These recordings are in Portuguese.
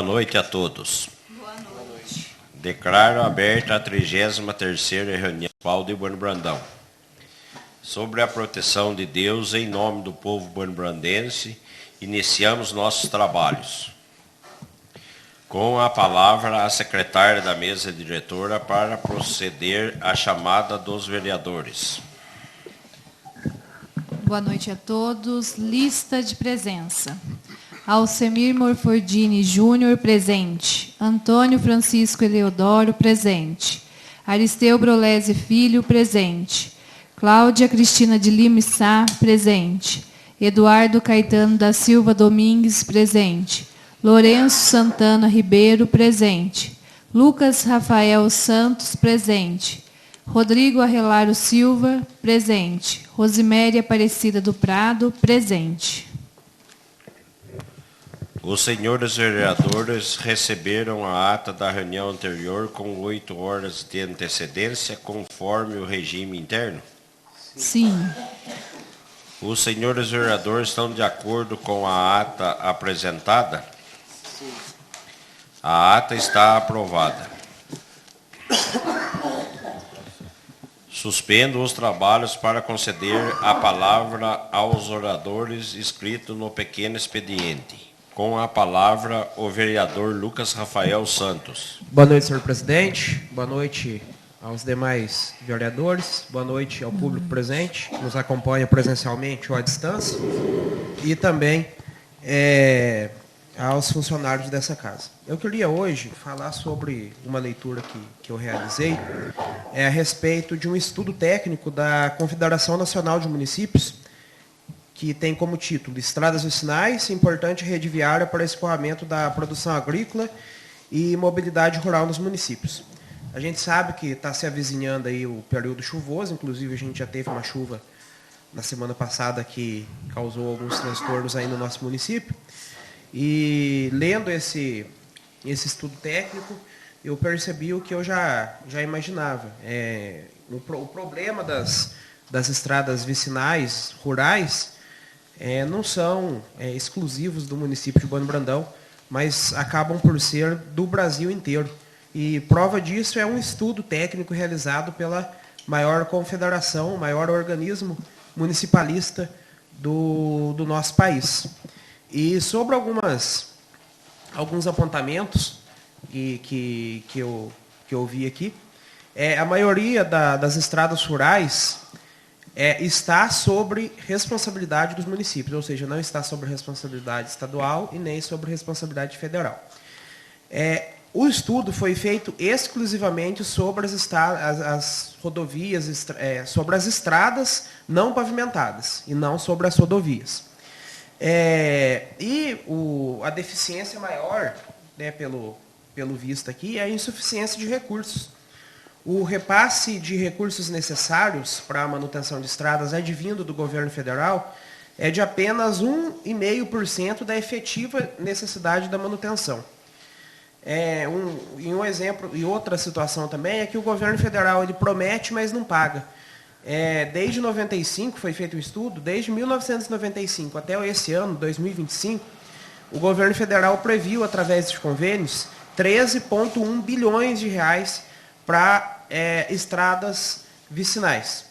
Boa noite a todos. Boa noite. Declaro aberta a 33ª reunião municipal de Bueno Brandão. Sobre a proteção de Deus, em nome do povo bueno-brandense, iniciamos nossos trabalhos. Com a palavra, a secretária da mesa diretora para proceder à chamada dos vereadores. Boa noite a todos. Lista de presença. Alcemir Morfordini Júnior, presente. Antônio Francisco Eleodoro, presente. Aristeu Brolese Filho, presente. Cláudia Cristina de Lima Sá, presente. Eduardo Caetano da Silva Domingues, presente. Lourenço Santana Ribeiro, presente. Lucas Rafael Santos, presente. Rodrigo Arrelaro Silva, presente. Rosiméria Aparecida do Prado, presente. Os senhores vereadores receberam a ata da reunião anterior com 8 horas de antecedência, conforme o regime interno? Sim. Os senhores vereadores estão de acordo com a ata apresentada? Sim. A ata está aprovada. Suspendo os trabalhos para conceder a palavra aos oradores inscritos no pequeno expediente. Com a palavra, o vereador Lucas Rafael Santos. Boa noite, senhor presidente. Boa noite aos demais vereadores. Boa noite ao público presente, que nos acompanha presencialmente ou à distância. E também aos funcionários dessa casa. Eu queria hoje falar sobre uma leitura que eu realizei a respeito de um estudo técnico da Confederação Nacional de Municípios, que tem como título Estradas Vicinais, importante rede viária para escoamento da produção agrícola e mobilidade rural nos municípios. A gente sabe que está se avizinhando aí o período chuvoso, inclusive a gente já teve uma chuva na semana passada que causou alguns transtornos aí no nosso município. E lendo esse estudo técnico, eu percebi o que eu já imaginava. O problema das estradas vicinais, rurais, não são exclusivos do município de Bueno Brandão, mas acabam por ser do Brasil inteiro. E prova disso é um estudo técnico realizado pela maior confederação, maior organismo municipalista do nosso país. E sobre alguns apontamentos que eu vi aqui, a maioria das estradas rurais está sobre responsabilidade dos municípios, ou seja, não está sobre responsabilidade estadual e nem sobre responsabilidade federal. O estudo foi feito exclusivamente sobre as rodovias, sobre as estradas não pavimentadas e não sobre as rodovias. A deficiência maior, né, pelo visto aqui, é a insuficiência de recursos. O repasse de recursos necessários para a manutenção de estradas advindo do governo federal é de apenas 1,5% da efetiva necessidade da manutenção. Um exemplo, e outra situação também, é que o governo federal ele promete, mas não paga. Desde 95, foi feito o estudo, desde 1995 até esse ano, 2025, o governo federal previu, através de convênios, 13,1 bilhões de reais para estradas vicinais.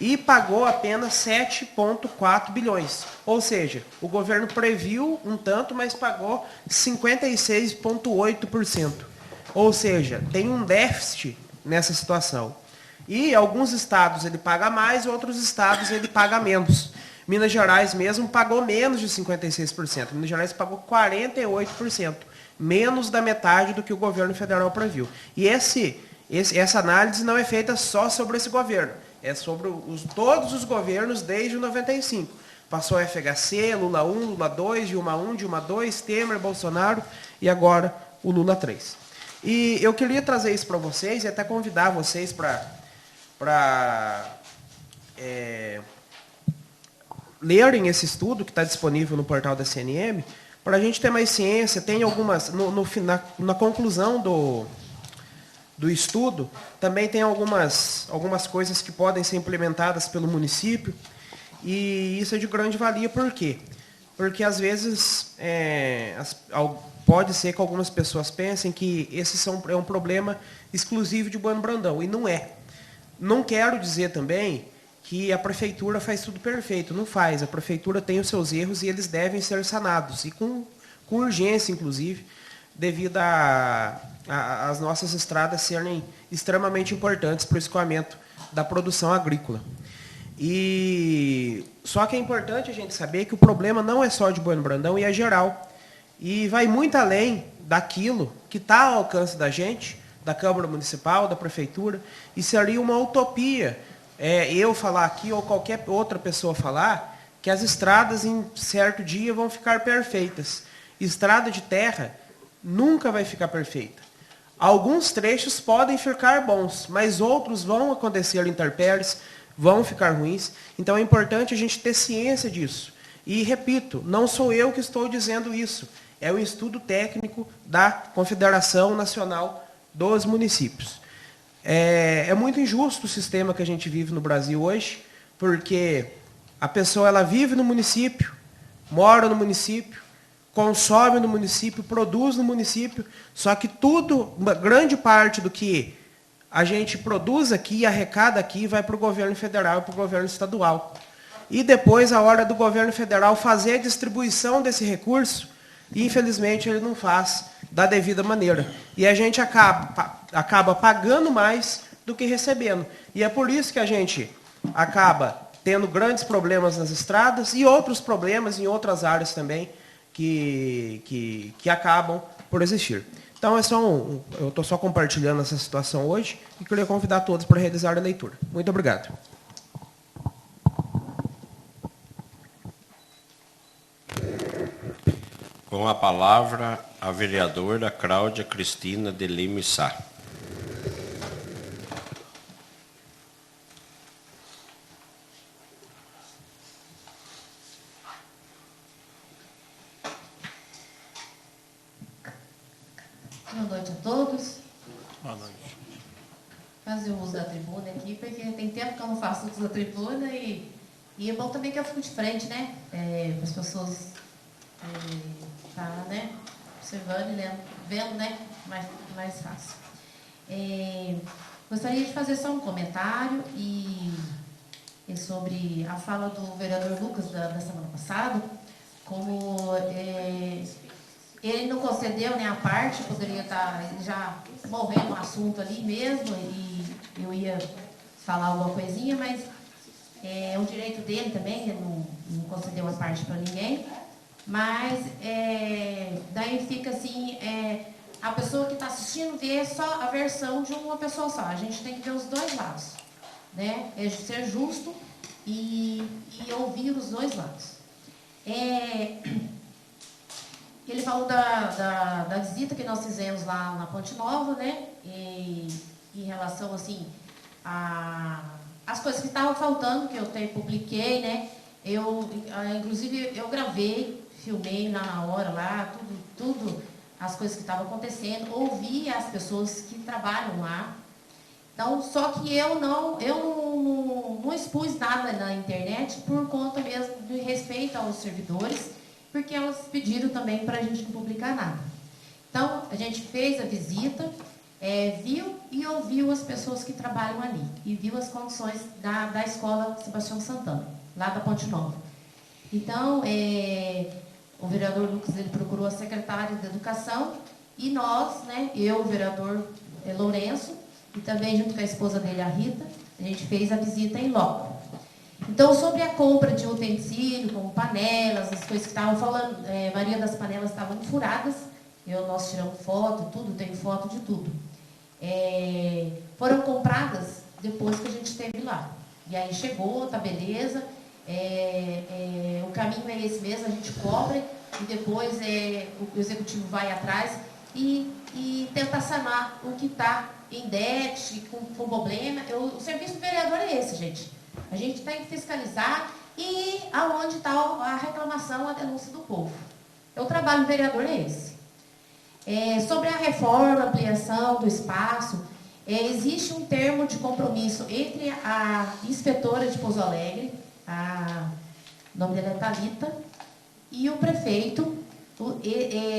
E pagou apenas 7,4 bilhões. Ou seja, o governo previu um tanto, mas pagou 56,8%. Ou seja, tem um déficit nessa situação. E alguns estados ele paga mais, outros estados ele paga menos. Minas Gerais mesmo pagou menos de 56%. Minas Gerais pagou 48%. Menos da metade do que o governo federal previu. E essa análise não é feita só sobre esse governo. É sobre todos os governos desde 95. Passou a FHC, Lula 1, Lula 2, Dilma 1, Dilma 2, Temer, Bolsonaro e agora o Lula 3. E eu queria trazer isso para vocês e até convidar vocês para lerem esse estudo que está disponível no portal da CNM, para a gente ter mais ciência. Tem algumas, na conclusão do estudo, também tem algumas coisas que podem ser implementadas pelo município, e isso é de grande valia. Por quê? porque às vezes pode ser que algumas pessoas pensem que esse é um problema exclusivo de Bueno Brandão, e não é. Não quero dizer também que a prefeitura faz tudo perfeito, não faz. A prefeitura tem os seus erros e eles devem ser sanados, e com urgência, inclusive, devido às nossas estradas serem extremamente importantes para o escoamento da produção agrícola. Só que é importante a gente saber que o problema não é só de Bueno Brandão, e é geral. E vai muito além daquilo que está ao alcance da gente, da Câmara Municipal, da Prefeitura, e seria uma utopia eu falar aqui ou qualquer outra pessoa falar que as estradas em certo dia vão ficar perfeitas. Estrada de terra nunca vai ficar perfeita. Alguns trechos podem ficar bons, mas outros vão acontecer intempéries, vão ficar ruins. Então é importante a gente ter ciência disso. E, repito, não sou eu que estou dizendo isso. É o estudo técnico da Confederação Nacional dos Municípios. É muito injusto o sistema que a gente vive no Brasil hoje, porque a pessoa ela vive no município, mora no município, consome no município, produz no município, só que tudo, uma grande parte do que a gente produz aqui, arrecada aqui, vai para o governo federal e para o governo estadual. E depois, a hora do governo federal fazer a distribuição desse recurso, infelizmente ele não faz da devida maneira. E a gente acaba pagando mais do que recebendo. E é por isso que a gente acaba tendo grandes problemas nas estradas e outros problemas em outras áreas também que acabam por existir. Então, eu estou só compartilhando essa situação hoje e queria convidar todos para realizar a leitura. Muito obrigado. Com a palavra, a vereadora Cláudia Cristina de Lima Sá. Boa noite a todos. Boa noite. Fazer o uso da tribuna aqui, porque tem tempo que eu não faço uso da tribuna e é bom também que eu fico de frente, né? Para as pessoas né? Observando e vendo, né? Mais fácil. Gostaria de fazer só um comentário sobre a fala do vereador Lucas da semana passada, como ele não concedeu, né, a parte, poderia estar já morrendo no assunto ali mesmo, e eu ia falar alguma coisinha, mas é um direito dele também, ele não concedeu a parte para ninguém. Mas daí fica assim, a pessoa que está assistindo vê só a versão de uma pessoa só. A gente tem que ver os dois lados, né? É ser justo e ouvir os dois lados. Ele falou da visita que nós fizemos lá na Ponte Nova, né? Em relação assim as coisas que estavam faltando, que eu até publiquei, né? Inclusive eu gravei, filmei lá na hora, lá, tudo as coisas que estavam acontecendo, ouvi as pessoas que trabalham lá. Então, só que eu não expus nada na internet por conta mesmo de respeito aos servidores, porque elas pediram também para a gente não publicar nada. Então, a gente fez a visita, viu e ouviu as pessoas que trabalham ali, e viu as condições da escola Sebastião Santana, lá da Ponte Nova. Então, o vereador Lucas ele procurou a secretária de Educação e nós, né, eu, o vereador Lourenço, e também junto com a esposa dele, a Rita, a gente fez a visita em loco. Então, sobre a compra de utensílio, como panelas, as coisas que estavam falando, a maioria das panelas estavam furadas, nós tiramos foto, tudo, tem foto de tudo. Foram compradas depois que a gente esteve lá. E aí chegou, tá beleza. O caminho é esse mesmo, a gente cobra e depois o executivo vai atrás e tenta sanar o que está em déficit, com problema. O serviço do vereador é esse, gente. A gente tem que fiscalizar e aonde está a reclamação, a denúncia do povo. O trabalho do vereador é esse. Sobre a reforma, ampliação do espaço, existe um termo de compromisso entre a inspetora de Pouso Alegre, o nome dela é Thalita, e o prefeito,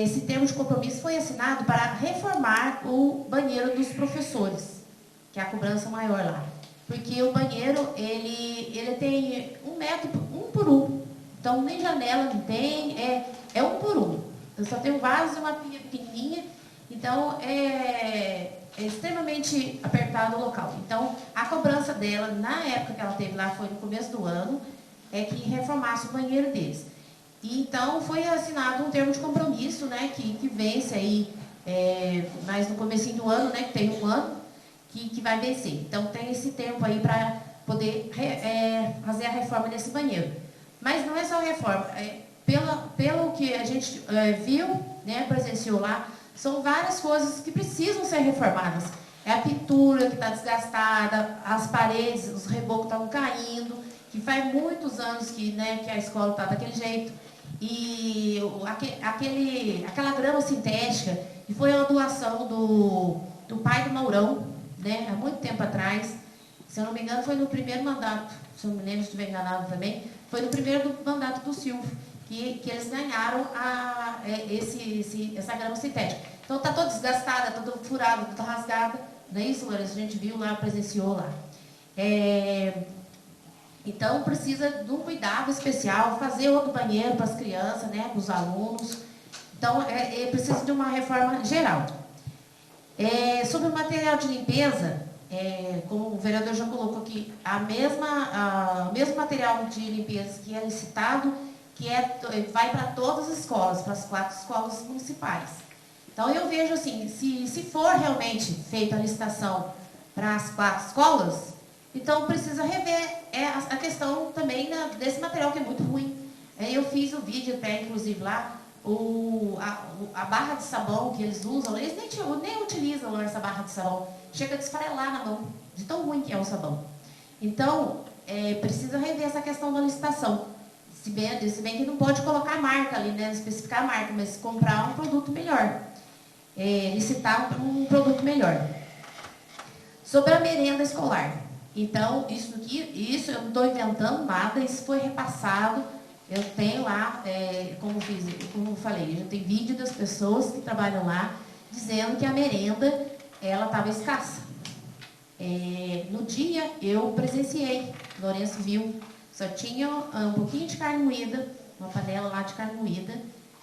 esse termo de compromisso foi assinado para reformar o banheiro dos professores, que é a cobrança maior lá. Porque o banheiro, ele tem 1 metro, 1 por 1. Então, nem janela não tem, é 1 por 1. Eu só tenho um vaso e uma pia pequenininha, então é extremamente apertado o local. Então, a cobrança dela, na época que ela teve lá, foi no começo do ano, é que reformasse o banheiro deles. E, então, foi assinado um termo de compromisso, né, que vence aí, mais no comecinho do ano, né, que tem 1 ano, que vai vencer. Então, tem esse tempo aí para poder fazer a reforma desse banheiro. Mas não é só reforma. Pelo que a gente viu, né, presenciou lá, são várias coisas que precisam ser reformadas. É a pintura que está desgastada, as paredes, os rebocos estão caindo, que faz muitos anos que a escola está daquele jeito. E aquela grama sintética, que foi uma doação do pai do Maurão, né, há muito tempo atrás. Se eu não me engano, foi no primeiro mandato, se eu não me lembro se estiver enganado também, foi no primeiro mandato do Silvio, que eles ganharam essa grama sintética. Então está toda desgastada, toda furada, toda rasgada, não é isso, Larissa? A gente viu lá, presenciou lá. Então precisa de um cuidado especial, fazer outro banheiro para as crianças, né, para os alunos. Então precisa de uma reforma geral. Sobre o material de limpeza, como o vereador já colocou aqui, o mesmo material de limpeza que é licitado, que vai para todas as escolas, para as 4 escolas municipais. Então, eu vejo assim, se for realmente feita a licitação para as 4 escolas, então precisa rever a questão também desse material que é muito ruim. Eu fiz o vídeo até, inclusive, lá, a barra de sabão que eles usam, eles nem utilizam essa barra de sabão. Chega a desfarelar na mão, de tão ruim que é o sabão. Então, precisa rever essa questão da licitação. Se bem que não pode colocar a marca ali, né, especificar a marca, mas comprar um produto melhor. Licitar um produto melhor. Sobre a merenda escolar. Então, isso eu não estou inventando nada, isso foi repassado. Eu tenho lá, como eu falei, eu tenho vídeo das pessoas que trabalham lá, dizendo que a merenda, ela estava escassa. No dia, eu presenciei, Lourenço viu, só tinha um pouquinho de carne moída, uma panela lá de carne moída,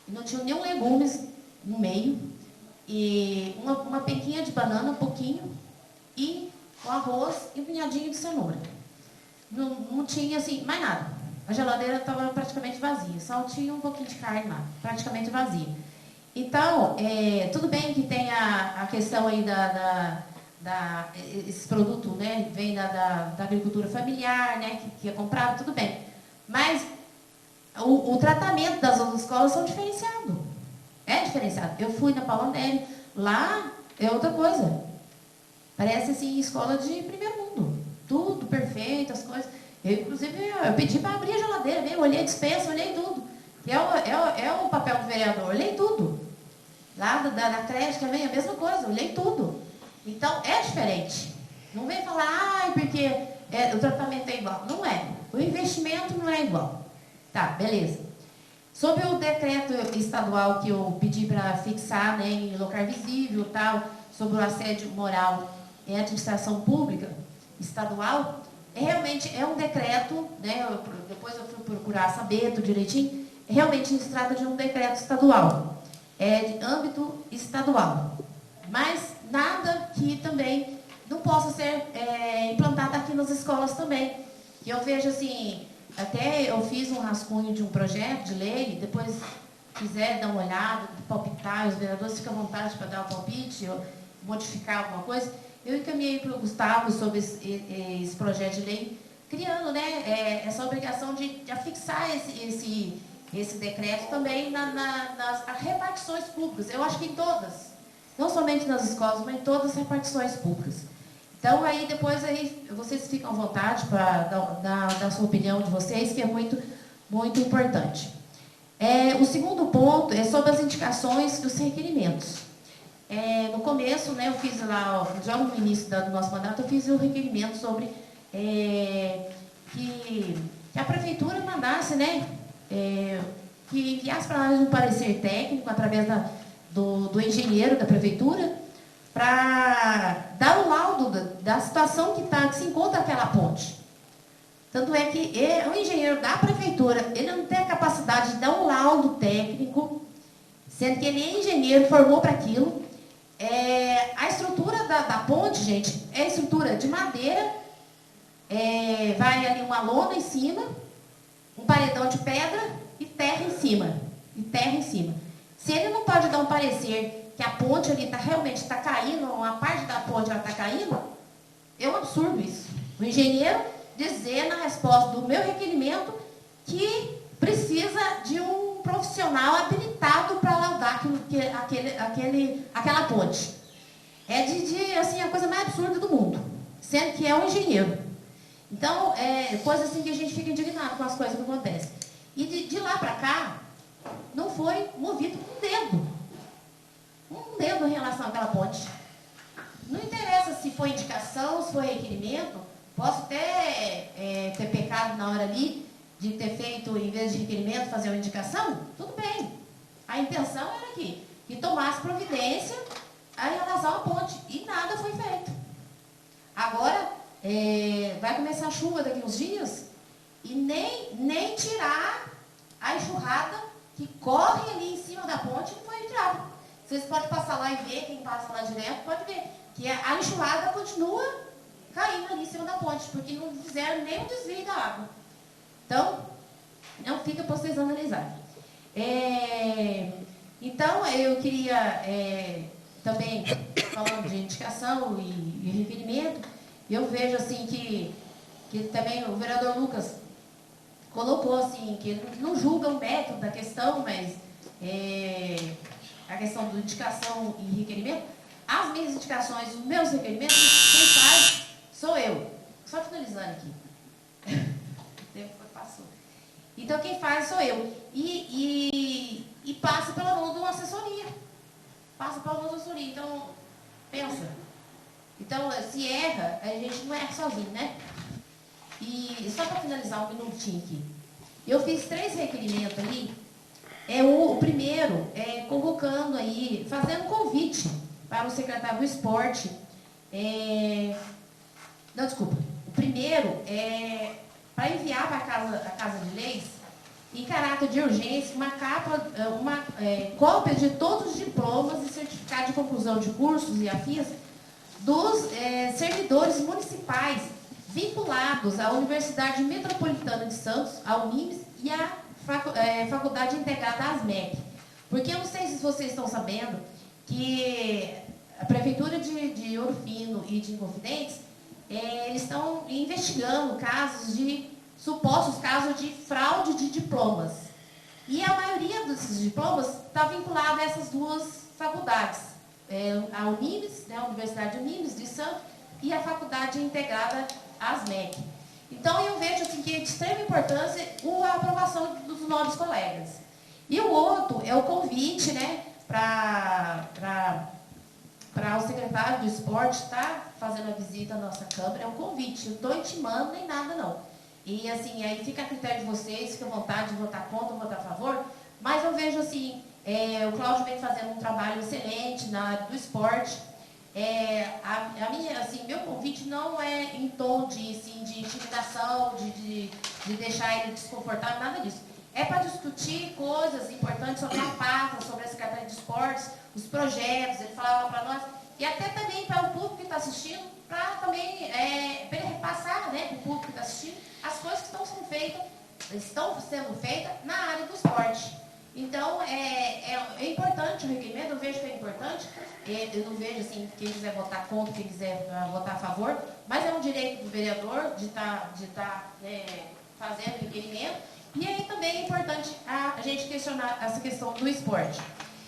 e não tinha nenhum legumes no meio, e uma penquinha de banana, um pouquinho, e o arroz e um punhadinho de cenoura. Não tinha, assim, mais nada. A geladeira estava praticamente vazia, só tinha um pouquinho de carne lá, praticamente vazia. Então, tudo bem que tem a questão aí esse produto, né, vem da agricultura familiar, né, que é comprado, tudo bem. Mas o tratamento das outras escolas são diferenciados. É diferenciado. Eu fui na Paulanelli, lá é outra coisa. Parece assim, escola de primeiro mundo. Tudo perfeito, as coisas. Inclusive, eu pedi para abrir a geladeira, eu olhei a despensa, olhei tudo. É o papel do vereador, olhei tudo. Lá da creche também, a mesma coisa, olhei tudo. Então, é diferente. Não vem falar, porque o tratamento é igual. Não é. O investimento não é igual. Tá, beleza. Sobre o decreto estadual que eu pedi para fixar, né, em local visível, tal, sobre o assédio moral em administração pública estadual, realmente é um decreto, né, depois eu fui procurar saber tudo direitinho, realmente se trata de um decreto estadual, de âmbito estadual. Mas nada que também não possa ser implantado aqui nas escolas também. E eu vejo assim, até eu fiz um rascunho de um projeto de lei, depois quiser dar uma olhada, palpitar, os vereadores ficam à vontade para dar o palpite, ou modificar alguma coisa. Eu encaminhei para o Gustavo sobre esse projeto de lei, criando, né, essa obrigação de afixar esse decreto também nas repartições públicas. Eu acho que em todas, não somente nas escolas, mas em todas as repartições públicas. Então, aí depois vocês ficam à vontade para dar a sua opinião de vocês, que é muito, muito importante. O segundo ponto é sobre as indicações dos requerimentos. No começo, né, eu fiz lá, já no início do nosso mandato, eu fiz o requerimento sobre que a prefeitura mandasse, né, que enviasse para nós um parecer técnico através do engenheiro da prefeitura para dar o laudo da situação que se encontra aquela ponte. Tanto é que o engenheiro da prefeitura, ele não tem a capacidade de dar um laudo técnico, sendo que ele é engenheiro, formou para aquilo. A estrutura da ponte, gente, é estrutura de madeira, vai ali uma lona em cima, um paredão de pedra e terra em cima. Se ele não pode dar um parecer que a ponte ali realmente está caindo, uma parte da ponte está caindo, é um absurdo isso. O engenheiro dizer na resposta do meu requerimento que precisa de um profissional habilitado para laudar aquela ponte. Assim, a coisa mais absurda do mundo, sendo que é um engenheiro. Então, coisa assim que a gente fica indignado com as coisas que acontecem. E de lá para cá, não foi movido um dedo em relação àquela ponte. Não interessa se foi indicação, se foi requerimento, posso até ter pecado na hora ali de ter feito, em vez de requerimento, fazer uma indicação, tudo bem. A intenção era que tomasse providência em relação à ponte, e nada foi feito. Agora, vai começar a chuva daqui uns dias, e nem tirar a enxurrada que corre ali em cima da ponte não foi tirada. Vocês podem passar lá e ver, quem passa lá direto pode ver, que a enxurrada continua caindo ali em cima da ponte, porque não fizeram nem um desvio da água. Então, não fica para vocês analisarem. Então, eu queria também, falando de indicação e requerimento, eu vejo assim que também o vereador Lucas colocou assim, que ele não julga o método da questão, mas a questão da indicação e requerimento, as minhas indicações, os meus requerimentos, quem faz sou eu. Só finalizando aqui. O tempo passou. Então, quem faz sou eu. E passa pela mão de uma assessoria. Então, pensa. Então, se erra, a gente não erra sozinho, né? E só para finalizar um minutinho aqui. Eu fiz 3 requerimentos ali. O primeiro é convocando aí, fazendo convite para o secretário do esporte. Não, desculpa. O primeiro é para enviar para a Casa de Leis, em caráter de urgência, uma cópia de todos os diplomas e certificados de conclusão de cursos e afins dos servidores municipais vinculados à Universidade Metropolitana de Santos, a Unimes, e à Faculdade Integrada ASMEC. Porque eu não sei se vocês estão sabendo que a Prefeitura de Ouro Fino e de Inconfidentes, eles estão investigando supostos casos de fraude de diplomas. E a maioria desses diplomas está vinculada a essas 2 faculdades. A Unimes, né, a Universidade Unimes de Santos, e a Faculdade Integrada ASMEC. Então, eu vejo assim, que é de extrema importância a aprovação dos novos colegas. E o outro é o convite, né, para o secretário do esporte estar fazendo a visita à nossa Câmara. É um convite, não estou intimando nem nada, não. E assim, aí fica a critério de vocês, fica à vontade de votar contra ou votar a favor, mas eu vejo assim, o Cláudio vem fazendo um trabalho excelente na área do esporte. Meu convite não é em tom de intimidação, de deixar ele desconfortável, nada disso. É para discutir coisas importantes sobre a pasta, sobre a Secretaria de Esportes, os projetos, ele falava para nós, e até também para o público que está assistindo, para também para ele repassar, né, para o público que está assistindo as coisas que estão sendo feitas na área do esporte. Então, é importante o requerimento, eu vejo que é importante, eu não vejo assim, quem quiser votar contra, quem quiser votar a favor, mas é um direito do vereador de estar fazendo o requerimento, e aí também é importante a gente questionar essa questão do esporte.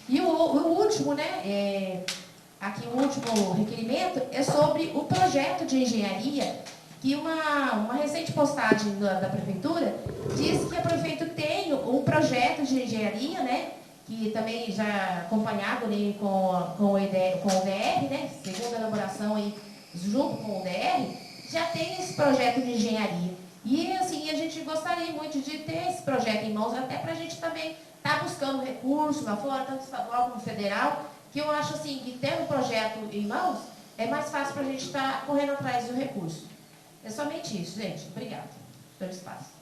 E o último, né, aqui o último requerimento é sobre o projeto de engenharia, que uma recente postagem da Prefeitura diz que a Prefeitura tem um projeto de engenharia, né, que também já acompanhado ali com o DR, né, segunda elaboração aí, junto com o DR, já tem esse projeto de engenharia. E assim, a gente gostaria muito de ter esse projeto em mãos, até para a gente também está buscando recurso lá fora, tanto estadual como federal, que eu acho assim, que tendo um projeto em mãos, é mais fácil para a gente estar correndo atrás do recurso. É somente isso, gente. Obrigada pelo espaço.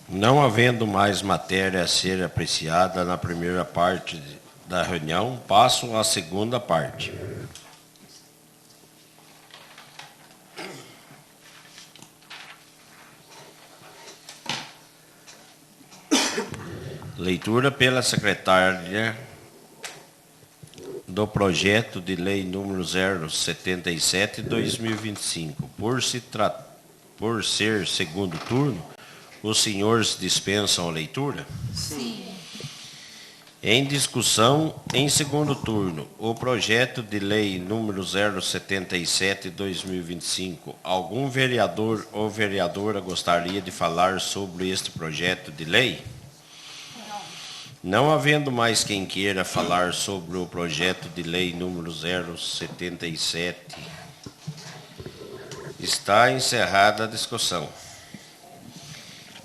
Não havendo mais matéria a ser apreciada na primeira parte da reunião, passo à segunda parte. Leitura pela secretária do projeto de lei número 077/2025. Por ser segundo turno, os senhores dispensam a leitura? Sim. Em discussão, em segundo turno, o projeto de lei número 077/2025. Algum vereador ou vereadora gostaria de falar sobre este projeto de lei? Não havendo mais quem queira falar sobre o projeto de lei número 077, está encerrada a discussão.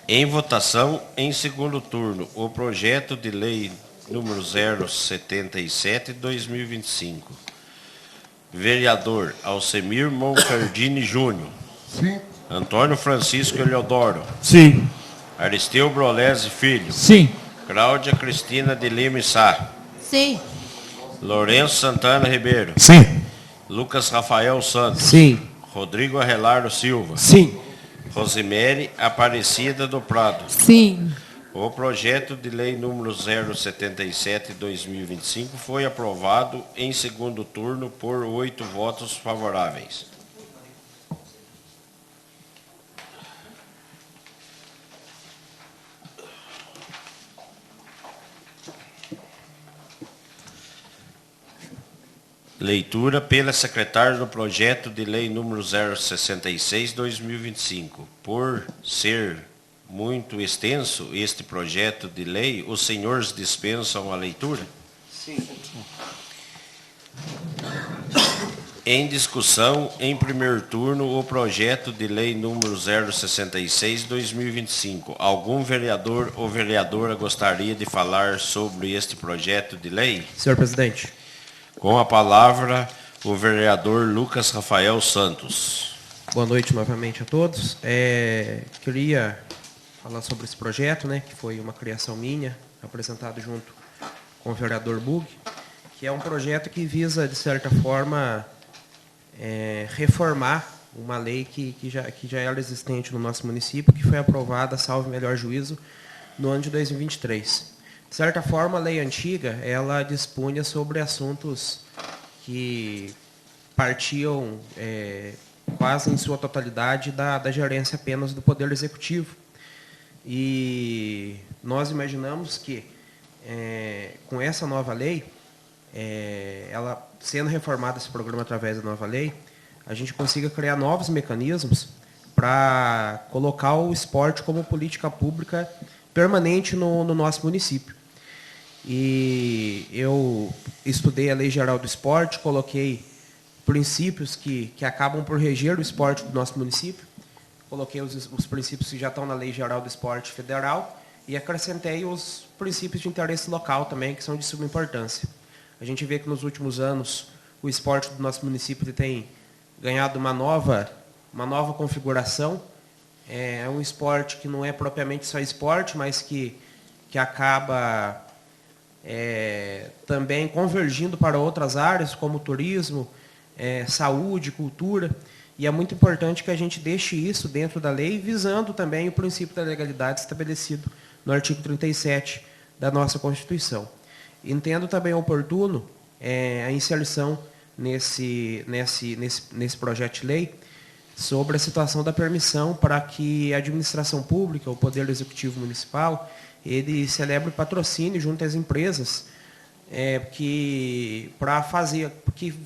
Em votação, em segundo turno, o projeto de lei número 077/2025. Vereador Alcemir Moncardini Júnior. Sim. Antônio Francisco Eleodoro. Sim. Aristeu Brolese Filho. Sim. Cláudia Cristina de Lima e Sá. Sim. Lourenço Santana Ribeiro. Sim. Lucas Rafael Santos. Sim. Rodrigo Arrelardo Silva. Sim. Rosemary Aparecida do Prado. Sim. O projeto de lei número 077/2025 foi aprovado em segundo turno por 8 votos favoráveis. Leitura pela secretária do projeto de lei número 066/2025. Por ser muito extenso este projeto de lei, os senhores dispensam a leitura? Sim. Em discussão, em primeiro turno, o projeto de lei número 066/2025. Algum vereador ou vereadora gostaria de falar sobre este projeto de lei? Senhor presidente. Com a palavra, o vereador Lucas Rafael Santos. Boa noite novamente a todos. Queria falar sobre esse projeto, né, que foi uma criação minha, apresentado junto com o vereador Bug, que é um projeto que visa, de certa forma, reformar uma lei que já era existente no nosso município, que foi aprovada, salvo melhor juízo, no ano de 2023. De certa forma, a lei antiga, ela dispunha sobre assuntos que partiam quase em sua totalidade da gerência apenas do Poder Executivo. E nós imaginamos que, com essa nova lei, ela sendo reformada esse programa através da nova lei, a gente consiga criar novos mecanismos para colocar o esporte como política pública permanente no nosso município. E eu estudei a Lei Geral do Esporte, coloquei princípios que acabam por reger o esporte do nosso município, coloquei os princípios que já estão na Lei Geral do Esporte Federal e acrescentei os princípios de interesse local também, que são de suma importância. A gente vê que nos últimos anos o esporte do nosso município tem ganhado uma nova configuração. É um esporte que não é propriamente só esporte, mas que acaba também convergindo para outras áreas, como turismo, saúde, cultura. E é muito importante que a gente deixe isso dentro da lei, visando também o princípio da legalidade estabelecido no artigo 37 da nossa Constituição. Entendo também oportuno a inserção nesse projeto de lei sobre a situação da permissão para que a administração pública, o Poder Executivo Municipal, ele celebre patrocínio junto às empresas que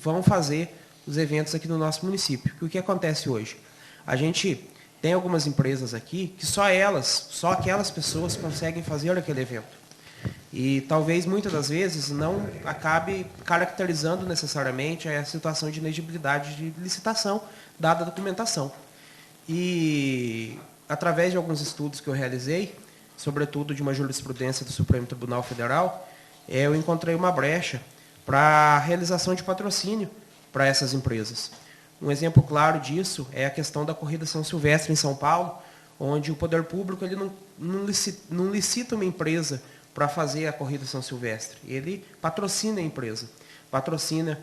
vão fazer os eventos aqui no nosso município. O que acontece hoje? A gente tem algumas empresas aqui que só aquelas pessoas conseguem fazer aquele evento. E talvez, muitas das vezes, não acabe caracterizando necessariamente a situação de inegibilidade de licitação, dada a documentação. E, através de alguns estudos que eu realizei, sobretudo de uma jurisprudência do Supremo Tribunal Federal, eu encontrei uma brecha para a realização de patrocínio para essas empresas. Um exemplo claro disso é a questão da Corrida São Silvestre em São Paulo, onde o poder público ele não licita uma empresa para fazer a Corrida São Silvestre. Ele patrocina a empresa, patrocina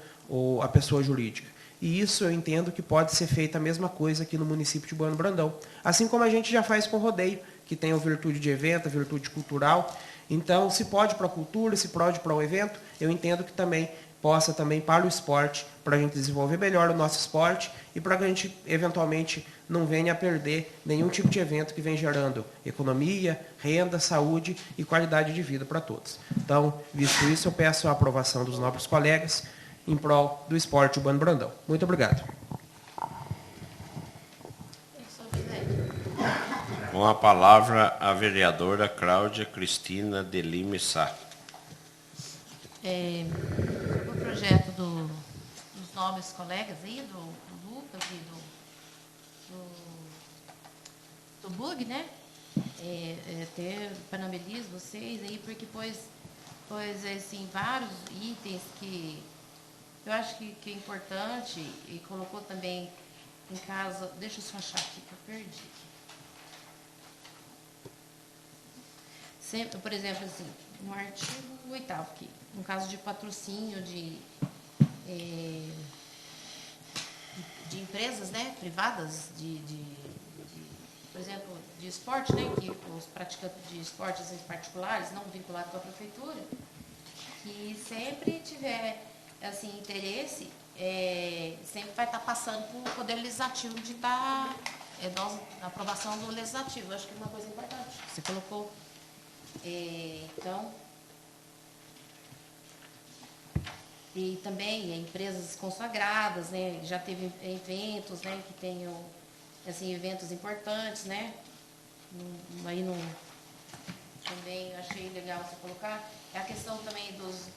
a pessoa jurídica. E isso eu entendo que pode ser feita a mesma coisa aqui no município de Bueno Brandão. Assim como a gente já faz com o rodeio, que tem a virtude de evento, a virtude cultural. Então, se pode para a cultura, se pode para o evento, eu entendo que também possa também para o esporte, para a gente desenvolver melhor o nosso esporte e para que a gente, eventualmente, não venha a perder nenhum tipo de evento que vem gerando economia, renda, saúde e qualidade de vida para todos. Então, visto isso, eu peço a aprovação dos nobres colegas em prol do esporte Bueno Brandão. Muito obrigado. Com a palavra, a vereadora Cláudia Cristina de Lima Sá. O projeto dos nobres colegas aí, do Lucas e do Bug, né? Até parabenizo vocês aí, porque pois assim, vários itens que eu acho que é importante e colocou também em casa. Deixa eu só achar aqui que eu perdi. Sempre, por exemplo, assim, no artigo 8º aqui, no caso de patrocínio de empresas, né, privadas, por exemplo, de esporte, né, que os praticantes de esportes particulares, não vinculados com a prefeitura, que sempre tiver assim, interesse, sempre vai estar passando por um poder legislativo de estar, a aprovação do legislativo. Eu acho que é uma coisa importante. Você colocou, então, e também empresas consagradas, né? Já teve eventos, né, que tenham, assim, eventos importantes, né? Aí não, também eu achei legal você colocar. É a questão também dos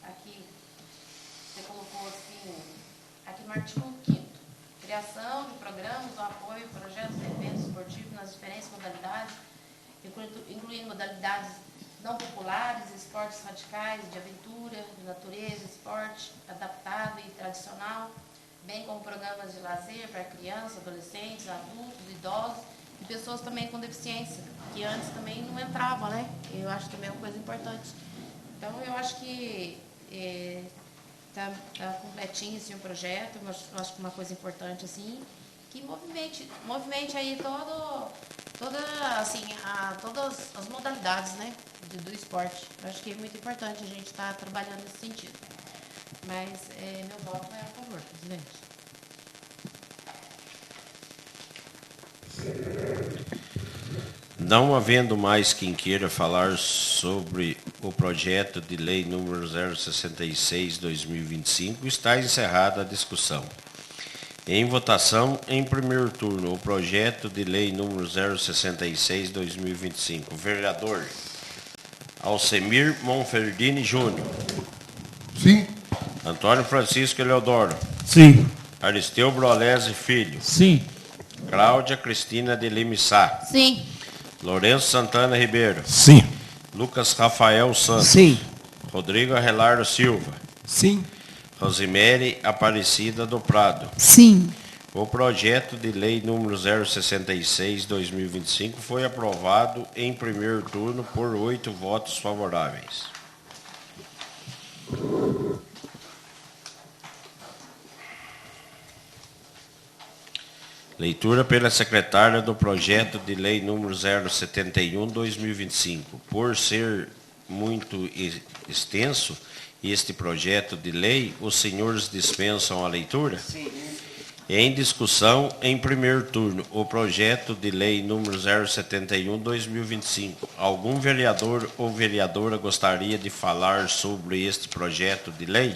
aqui, você colocou assim, aqui no artigo 5º, criação de programas do apoio, projetos e eventos esportivos nas diferentes modalidades, incluindo modalidades não populares, esportes radicais, de aventura, de natureza, esporte adaptado e tradicional, bem como programas de lazer para crianças, adolescentes, adultos, idosos e pessoas também com deficiência, que antes também não entravam, né? Eu acho também uma coisa importante. Então, eu acho que está completinho assim, o projeto, mas eu acho que uma coisa importante assim, que movimente aí todas as modalidades, né, do esporte. Eu acho que é muito importante a gente estar trabalhando nesse sentido. Mas meu voto é a favor, presidente. Não havendo mais quem queira falar sobre o projeto de lei número 066/2025, está encerrada a discussão. Em votação, em primeiro turno, o projeto de lei número 066/2025. Vereador Alcemir Monferdini Júnior. Sim. Antônio Francisco Eleodoro. Sim. Aristeu Brolese Filho. Sim. Cláudia Cristina de Lima Sá. Sim. Lourenço Santana Ribeiro. Sim. Lucas Rafael Santos. Sim. Rodrigo Arrelardo Silva. Sim. Rosemary Aparecida do Prado. Sim. O projeto de lei número 066/2025 foi aprovado em primeiro turno por 8 votos favoráveis. Leitura pela secretária do projeto de lei número 071/2025. Por ser muito extenso este projeto de lei, os senhores dispensam a leitura? Sim. Em discussão, em primeiro turno, o projeto de lei número 071/2025. Algum vereador ou vereadora gostaria de falar sobre este projeto de lei?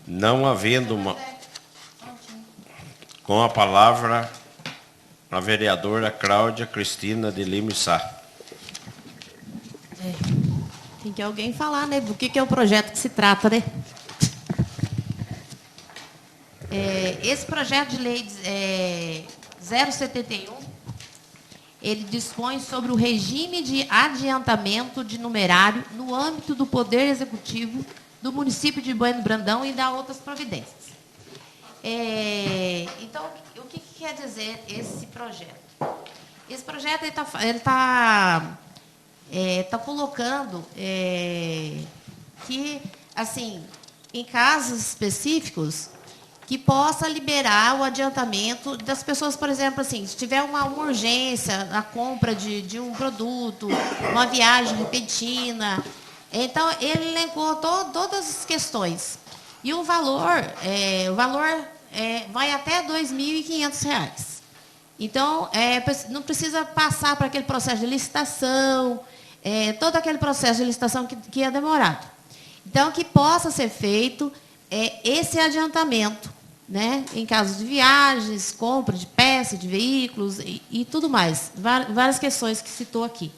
Não havendo uma... Com a palavra, a vereadora Cláudia Cristina de Lima Sá. Tem que alguém falar, né, do que é o projeto que se trata, né? Esse projeto de lei 071, ele dispõe sobre o regime de adiantamento de numerário no âmbito do Poder Executivo do município de Bueno Brandão e da outras providências. Então, o que quer dizer esse projeto? Esse projeto ele tá colocando que, assim, em casos específicos, que possa liberar o adiantamento das pessoas, por exemplo, assim, se tiver uma urgência, a compra de um produto, uma viagem repentina. Então, ele elencou todas as questões. E o valor vai até R$ 2.500. Então, não precisa passar para aquele processo de licitação, todo aquele processo de licitação que é demorado. Então, que possa ser feito esse adiantamento, né, em casos de viagens, compra de peças, de veículos e tudo mais. Várias questões que citou aqui.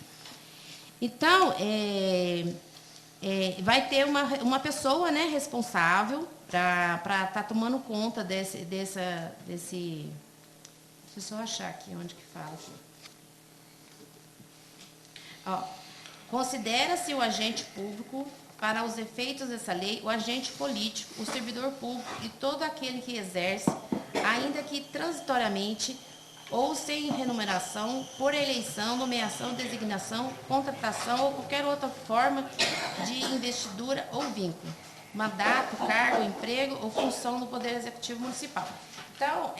Então, vai ter uma pessoa, né, responsável para estar tomando conta desse... Deixa eu só achar aqui onde que fala. Considera-se o agente público, para os efeitos dessa lei, o agente político, o servidor público e todo aquele que exerce, ainda que transitoriamente ou sem remuneração, por eleição, nomeação, designação, contratação ou qualquer outra forma de investidura ou vínculo, mandato, cargo, emprego ou função do Poder Executivo Municipal. Então,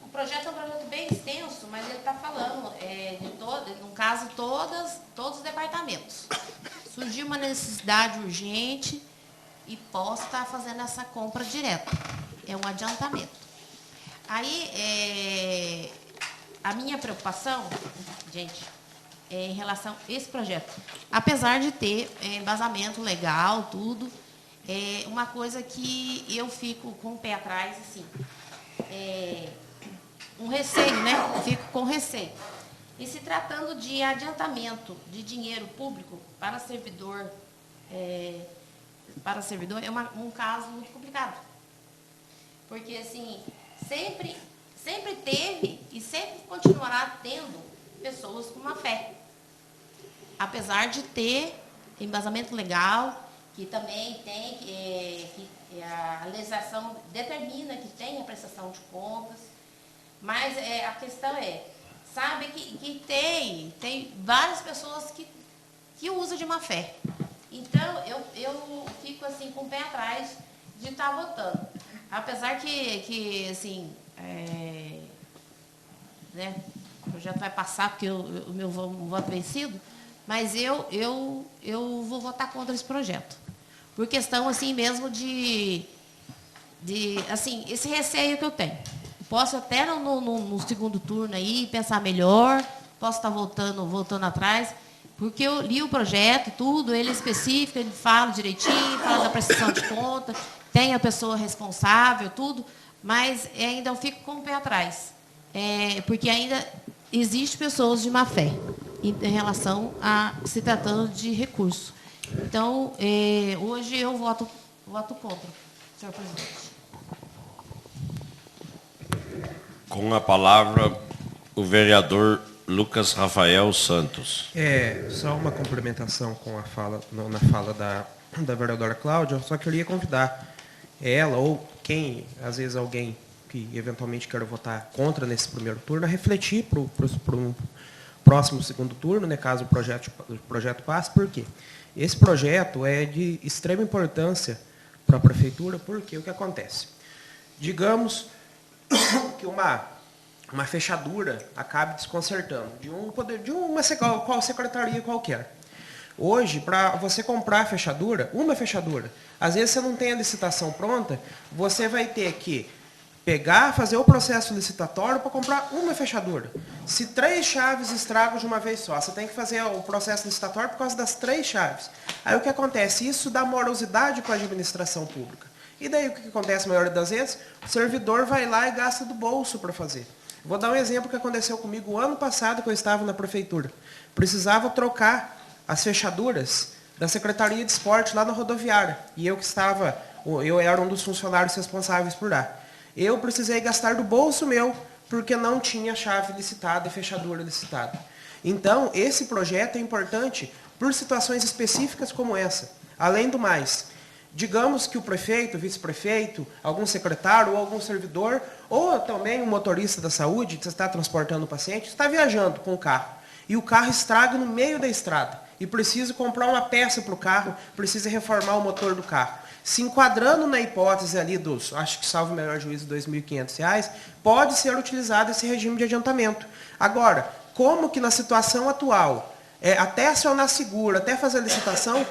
o projeto é um projeto bem extenso, mas ele está falando, no caso, todos os departamentos. Surgiu uma necessidade urgente e posso estar fazendo essa compra direta. É um adiantamento. Aí, a minha preocupação, gente, é em relação a esse projeto. Apesar de ter embasamento legal, tudo, uma coisa que eu fico com o pé atrás, assim, um receio, né? Fico com receio. E se tratando de adiantamento de dinheiro público para servidor, é um caso muito complicado. Porque, assim, sempre teve e sempre continuará tendo pessoas com má fé. Apesar de ter embasamento legal, que também tem, que a legislação determina que tem a prestação de contas, mas a questão sabe que tem várias pessoas que usam de má fé. Então, eu fico assim com o pé atrás de estar votando. Apesar que assim, né, o projeto vai passar porque o meu voto vencido, mas eu vou votar contra esse projeto. Por questão assim mesmo de assim, esse receio que eu tenho. Posso até no segundo turno aí pensar melhor, posso estar voltando atrás, porque eu li o projeto, tudo, ele é específico, ele fala direitinho, fala da prestação de conta, tem a pessoa responsável, tudo, mas ainda eu fico com o pé atrás, porque ainda existe pessoas de má fé em relação a se tratando de recurso. Então, hoje eu voto contra, senhor presidente. Com a palavra, o vereador Lucas Rafael Santos. Só uma complementação com a fala, na fala da vereadora Cláudia, eu só queria convidar ela ou quem, às vezes alguém que eventualmente queira votar contra nesse primeiro turno, a refletir para um próximo segundo turno, né, caso o projeto passe. Por quê? Esse projeto é de extrema importância para a prefeitura, porque o que acontece? Digamos que uma fechadura acabe desconcertando de uma secretaria qualquer. Hoje, para você comprar uma fechadura, às vezes você não tem a licitação pronta, você vai ter que fazer o processo licitatório para comprar uma fechadura. Se 3 chaves estragam de uma vez só, você tem que fazer o processo licitatório por causa das 3 chaves. Aí o que acontece? Isso dá morosidade com a administração pública. E daí o que acontece a maioria das vezes? O servidor vai lá e gasta do bolso para fazer. Vou dar um exemplo que aconteceu comigo o ano passado, que eu estava na prefeitura. Precisava trocar as fechaduras da Secretaria de Esporte lá na rodoviária. E eu era um dos funcionários responsáveis por lá. Eu precisei gastar do bolso meu, porque não tinha chave licitada e fechadura licitada. Então, esse projeto é importante por situações específicas como essa. Além do mais, digamos que o prefeito, o vice-prefeito, algum secretário ou algum servidor, ou também um motorista da saúde que está transportando o paciente, está viajando com o carro. E o carro estraga no meio da estrada. E precisa comprar uma peça para o carro, precisa reformar o motor do carro. Se enquadrando na hipótese ali dos, acho que salvo o melhor juízo, R$ 2.500, pode ser utilizado esse regime de adiantamento. Agora, como que na situação atual, até acionar seguro, até fazer a licitação,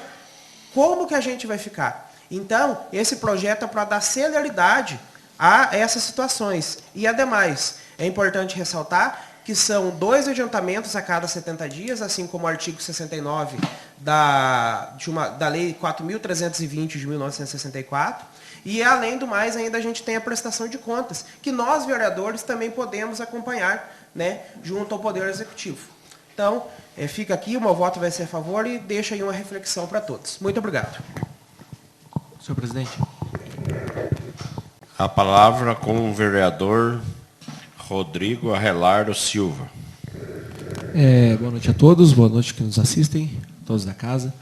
como que a gente vai ficar? Então, esse projeto é para dar celeridade a essas situações. E, ademais, é importante ressaltar que são 2 adiantamentos a cada 70 dias, assim como o artigo 69 da Lei 4.320 de 1964. E, além do mais, ainda a gente tem a prestação de contas, que nós, vereadores, também podemos acompanhar, né, junto ao Poder Executivo. Então, fica aqui, o meu voto vai ser a favor e deixa aí uma reflexão para todos. Muito obrigado. Senhor presidente. A palavra com o vereador Rodrigo Arrelardo Silva. Boa noite a todos, boa noite que nos assistem, todos da casa.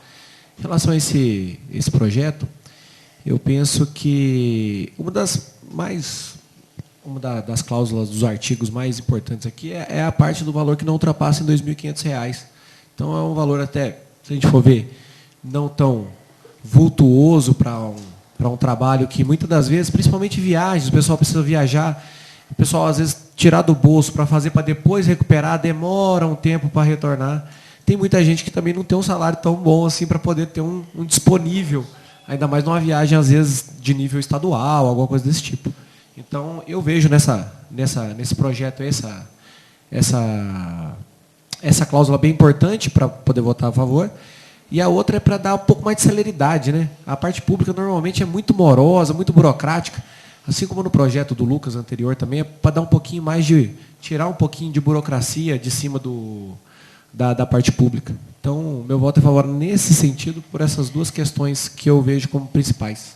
Em relação a esse projeto, eu penso que uma das cláusulas dos artigos mais importantes aqui é a parte do valor que não ultrapassa em R$ 2.500. Então, é um valor até, se a gente for ver, não tão vultuoso para um trabalho que, muitas das vezes, principalmente viagens, o pessoal precisa viajar, o pessoal, às vezes, tirar do bolso para fazer, para depois recuperar, demora um tempo para retornar. Tem muita gente que também não tem um salário tão bom assim para poder ter um disponível, ainda mais numa viagem, às vezes, de nível estadual, alguma coisa desse tipo. Então, eu vejo nesse projeto essa cláusula bem importante para poder votar a favor. E a outra é para dar um pouco mais de celeridade, né? A parte pública normalmente é muito morosa, muito burocrática, assim como no projeto do Lucas anterior também, é para dar um pouquinho mais tirar um pouquinho de burocracia de cima da parte pública. Então, meu voto é a favor nesse sentido, por essas duas questões que eu vejo como principais.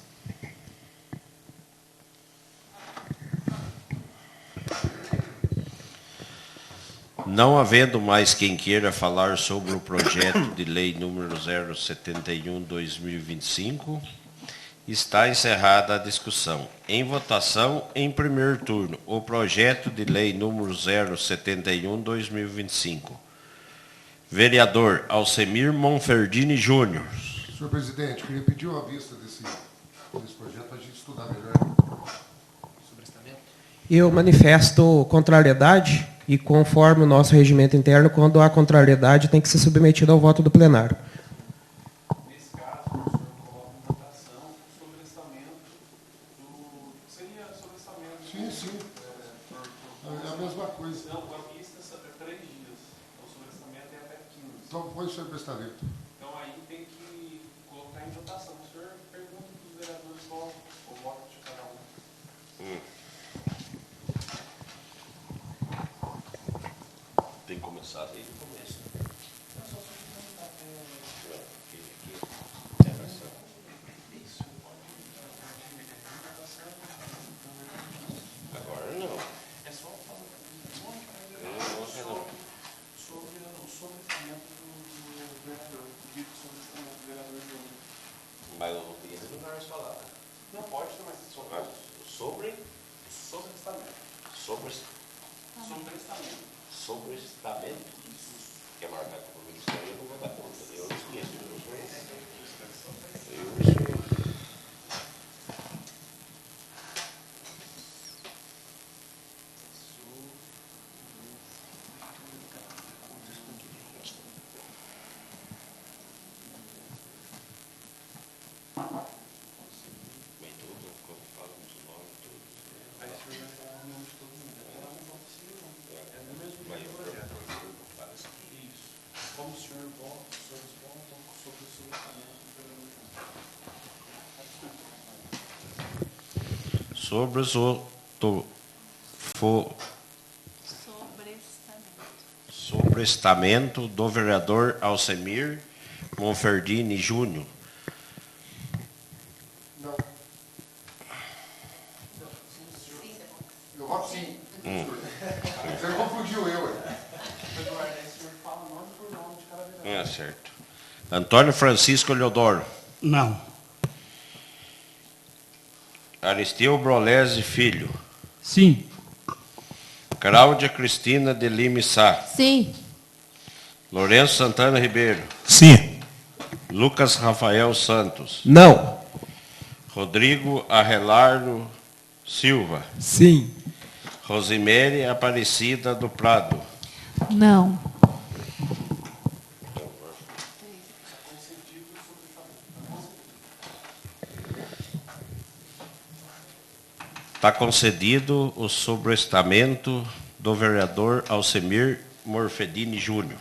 Não havendo mais quem queira falar sobre o projeto de lei número 071/2025, está encerrada a discussão. Em votação, em primeiro turno, o projeto de lei número 071/2025. Vereador Alcemir Monferdini Júnior. Senhor presidente, queria pedir uma vista desse projeto para a gente estudar melhor. Eu manifesto contrariedade e, conforme o nosso regimento interno, quando há contrariedade, tem que ser submetido ao voto do plenário. Nesse caso, o senhor coloca em votação o sobrestamento seria sobrestamento. Sim. É a mesma coisa. Não, com a vista é 3 dias. O sobrestamento é até 15. Então, põe o sobrestamento. Então, aí tem que colocar em votação. O senhor pergunta para os vereadores qual o voto de cada um. Tem que começar desde o começo. Agora não. É só falar sobre o sobrestamento do vereador. Pedir o sobrestamento do vereador Júnior. Mas eu não tenho não mais falar. Não pode ter mais Sobrestamento. Sobrestamento. Quer marcar com o Ministério, eu não vou dar conta. Eu esqueço. Bem, tudo, quando falamos o nome, tudo. Aí o senhor vai falar o nome de todo mundo. Ela não vota sim ou não. É do mesmo projeto. Isso. Como o senhor vota sobre os pontos, sobre o sobrestamento do vereador. Sobre o sobrestamento do vereador Alcemir Monferdini Júnior. Não. Eu voto sim. Você confundiu eu, ué. É certo. Antônio Francisco Eleodoro. Não. Aristeu Brolese Filho. Sim. Cláudia Cristina de Lima Sá. Sim. Lourenço Santana Ribeiro. Sim. Lucas Rafael Santos. Não. Rodrigo Arrelardo Silva. Sim. Rosemary Aparecida do Prado. Não. Está concedido o sobrestamento do vereador Alcemir Morfedini Júnior.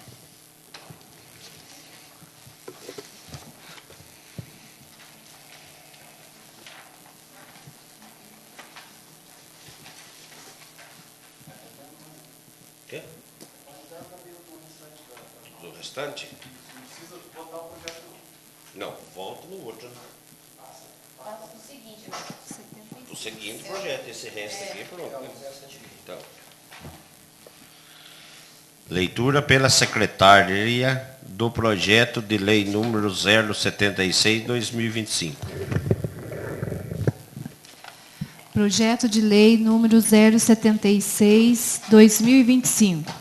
Quê? Do restante? Não, volta no outro. O seguinte projeto, esse resto aqui, pronto. Então. Leitura pela secretária do projeto de lei número 076/2025. Projeto de lei número 076/2025.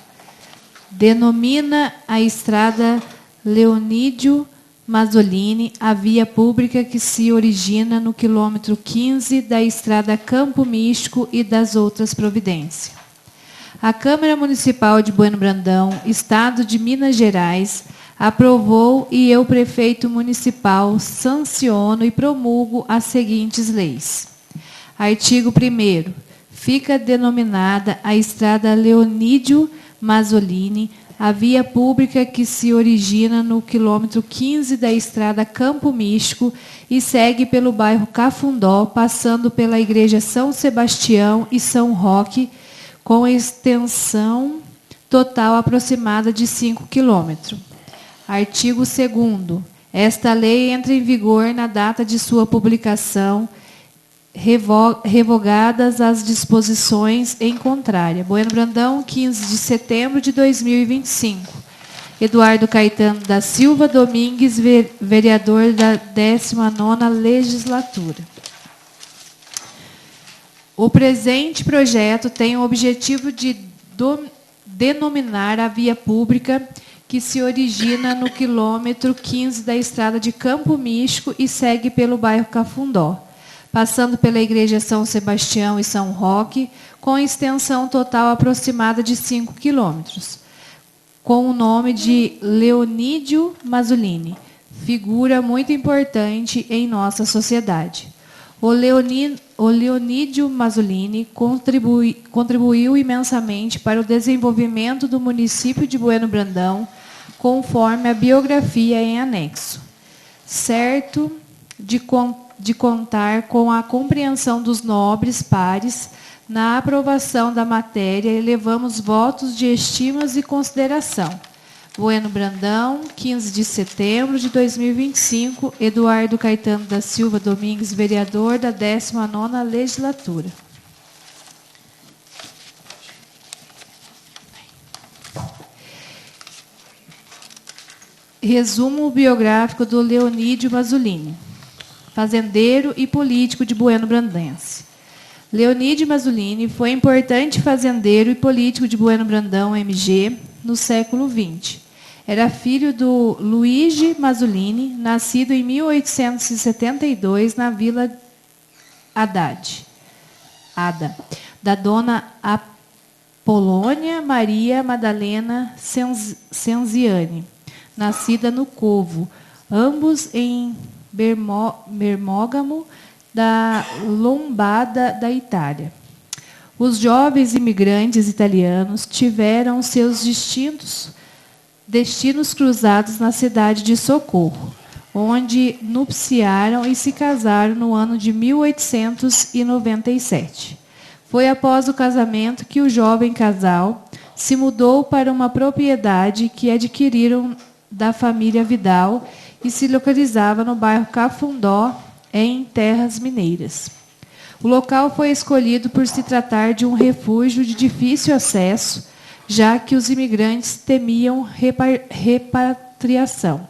Denomina a estrada Leonídio Mazzolini a via pública que se origina no quilômetro 15 da estrada Campo Místico e das outras providências. A Câmara Municipal de Bueno Brandão, Estado de Minas Gerais, aprovou e eu, prefeito municipal, sanciono e promulgo as seguintes leis. Artigo 1º. Fica denominada a estrada Leonídio Mazzolini a via pública que se origina no quilômetro 15 da estrada Campo Místico e segue pelo bairro Cafundó, passando pela Igreja São Sebastião e São Roque, com extensão total aproximada de 5 quilômetros. Artigo 2º. Esta lei entra em vigor na data de sua publicação, revogadas as disposições em contrária. Bueno Brandão, 15 de setembro de 2025. Eduardo Caetano da Silva Domingues, vereador da 19ª Legislatura. O presente projeto tem o objetivo de denominar a via pública que se origina no quilômetro 15 da estrada de Campo Místico e segue pelo bairro Cafundó, passando pela Igreja São Sebastião e São Roque, com extensão total aproximada de 5 quilômetros, com o nome de Leonídio Mazzolini, figura muito importante em nossa sociedade. O Leonídio Mazzolini contribuiu imensamente para o desenvolvimento do município de Bueno Brandão, conforme a biografia em anexo. Certo de contar com a compreensão dos nobres pares na aprovação da matéria, elevamos votos de estimas e consideração. Bueno Brandão, 15 de setembro de 2025, Eduardo Caetano da Silva Domingues, vereador da 19ª Legislatura. Resumo biográfico do Leonídio Mazzolini, fazendeiro e político de Bueno Brandense. Leonídio Mazzolini foi importante fazendeiro e político de Bueno Brandão, MG, no século XX. Era filho do Luigi Mazzolini, nascido em 1872 na Vila Ada, da dona Apolônia Maria Madalena Senziani, nascida no Covo, ambos em Bermógamo, da Lombada da Itália. Os jovens imigrantes italianos tiveram seus destinos cruzados na cidade de Socorro, onde nupciaram e se casaram no ano de 1897. Foi após o casamento que o jovem casal se mudou para uma propriedade que adquiriram da família Vidal e se localizava no bairro Cafundó, em Terras Mineiras. O local foi escolhido por se tratar de um refúgio de difícil acesso, já que os imigrantes temiam repatriação.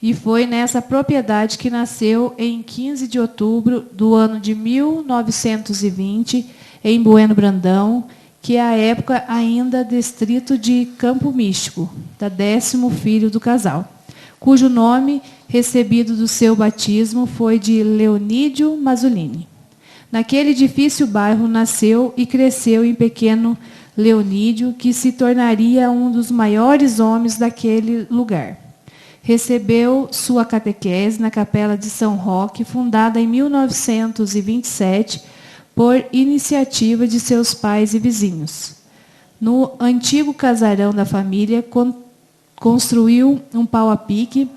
E foi nessa propriedade que nasceu, em 15 de outubro do ano de 1920, em Bueno Brandão, que é à época ainda distrito de Campo Místico, da 10º filho do casal, cujo nome recebido do seu batismo foi de Leonídio Mazzolini. Naquele difícil bairro nasceu e cresceu em pequeno Leonídio, que se tornaria um dos maiores homens daquele lugar. Recebeu sua catequese na Capela de São Roque, fundada em 1927, por iniciativa de seus pais e vizinhos. No antigo casarão da família, construiu um pau a pique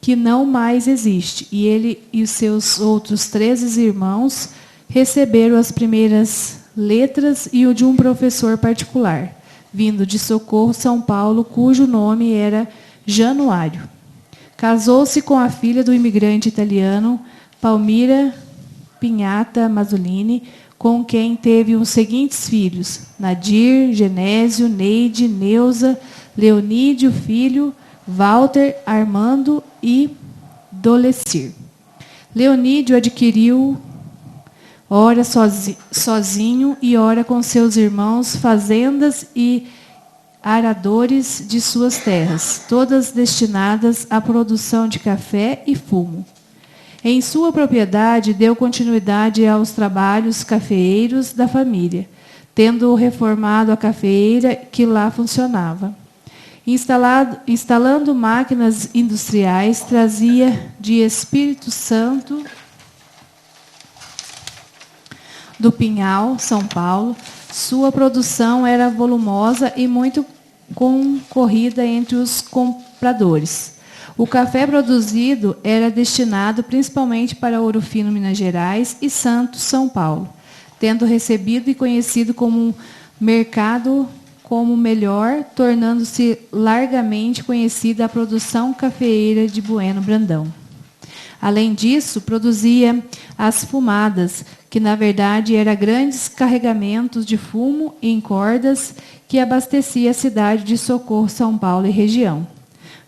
que não mais existe, e ele e os seus outros 13 irmãos receberam as primeiras letras e o de um professor particular, vindo de Socorro, São Paulo, cujo nome era Januário. Casou-se com a filha do imigrante italiano Palmira Pinhata Mazzolini, com quem teve os seguintes filhos: Nadir, Genésio, Neide, Neuza, Leonídio Filho, Walter, Armando e Dolecir. Leonídio adquiriu, ora sozinho e ora com seus irmãos, fazendas e aradores de suas terras, todas destinadas à produção de café e fumo. Em sua propriedade, deu continuidade aos trabalhos cafeeiros da família, tendo reformado a cafeeira que lá funcionava. Instalando máquinas industriais, trazia de Espírito Santo do Pinhal, São Paulo. Sua produção era volumosa e muito concorrida entre os compradores. O café produzido era destinado principalmente para Ouro Fino, Minas Gerais, e Santos, São Paulo, tendo recebido e conhecido como mercado como melhor, tornando-se largamente conhecida a produção cafeeira de Bueno Brandão. Além disso, produzia as fumadas, que na verdade eram grandes carregamentos de fumo em cordas que abastecia a cidade de Socorro, São Paulo e região.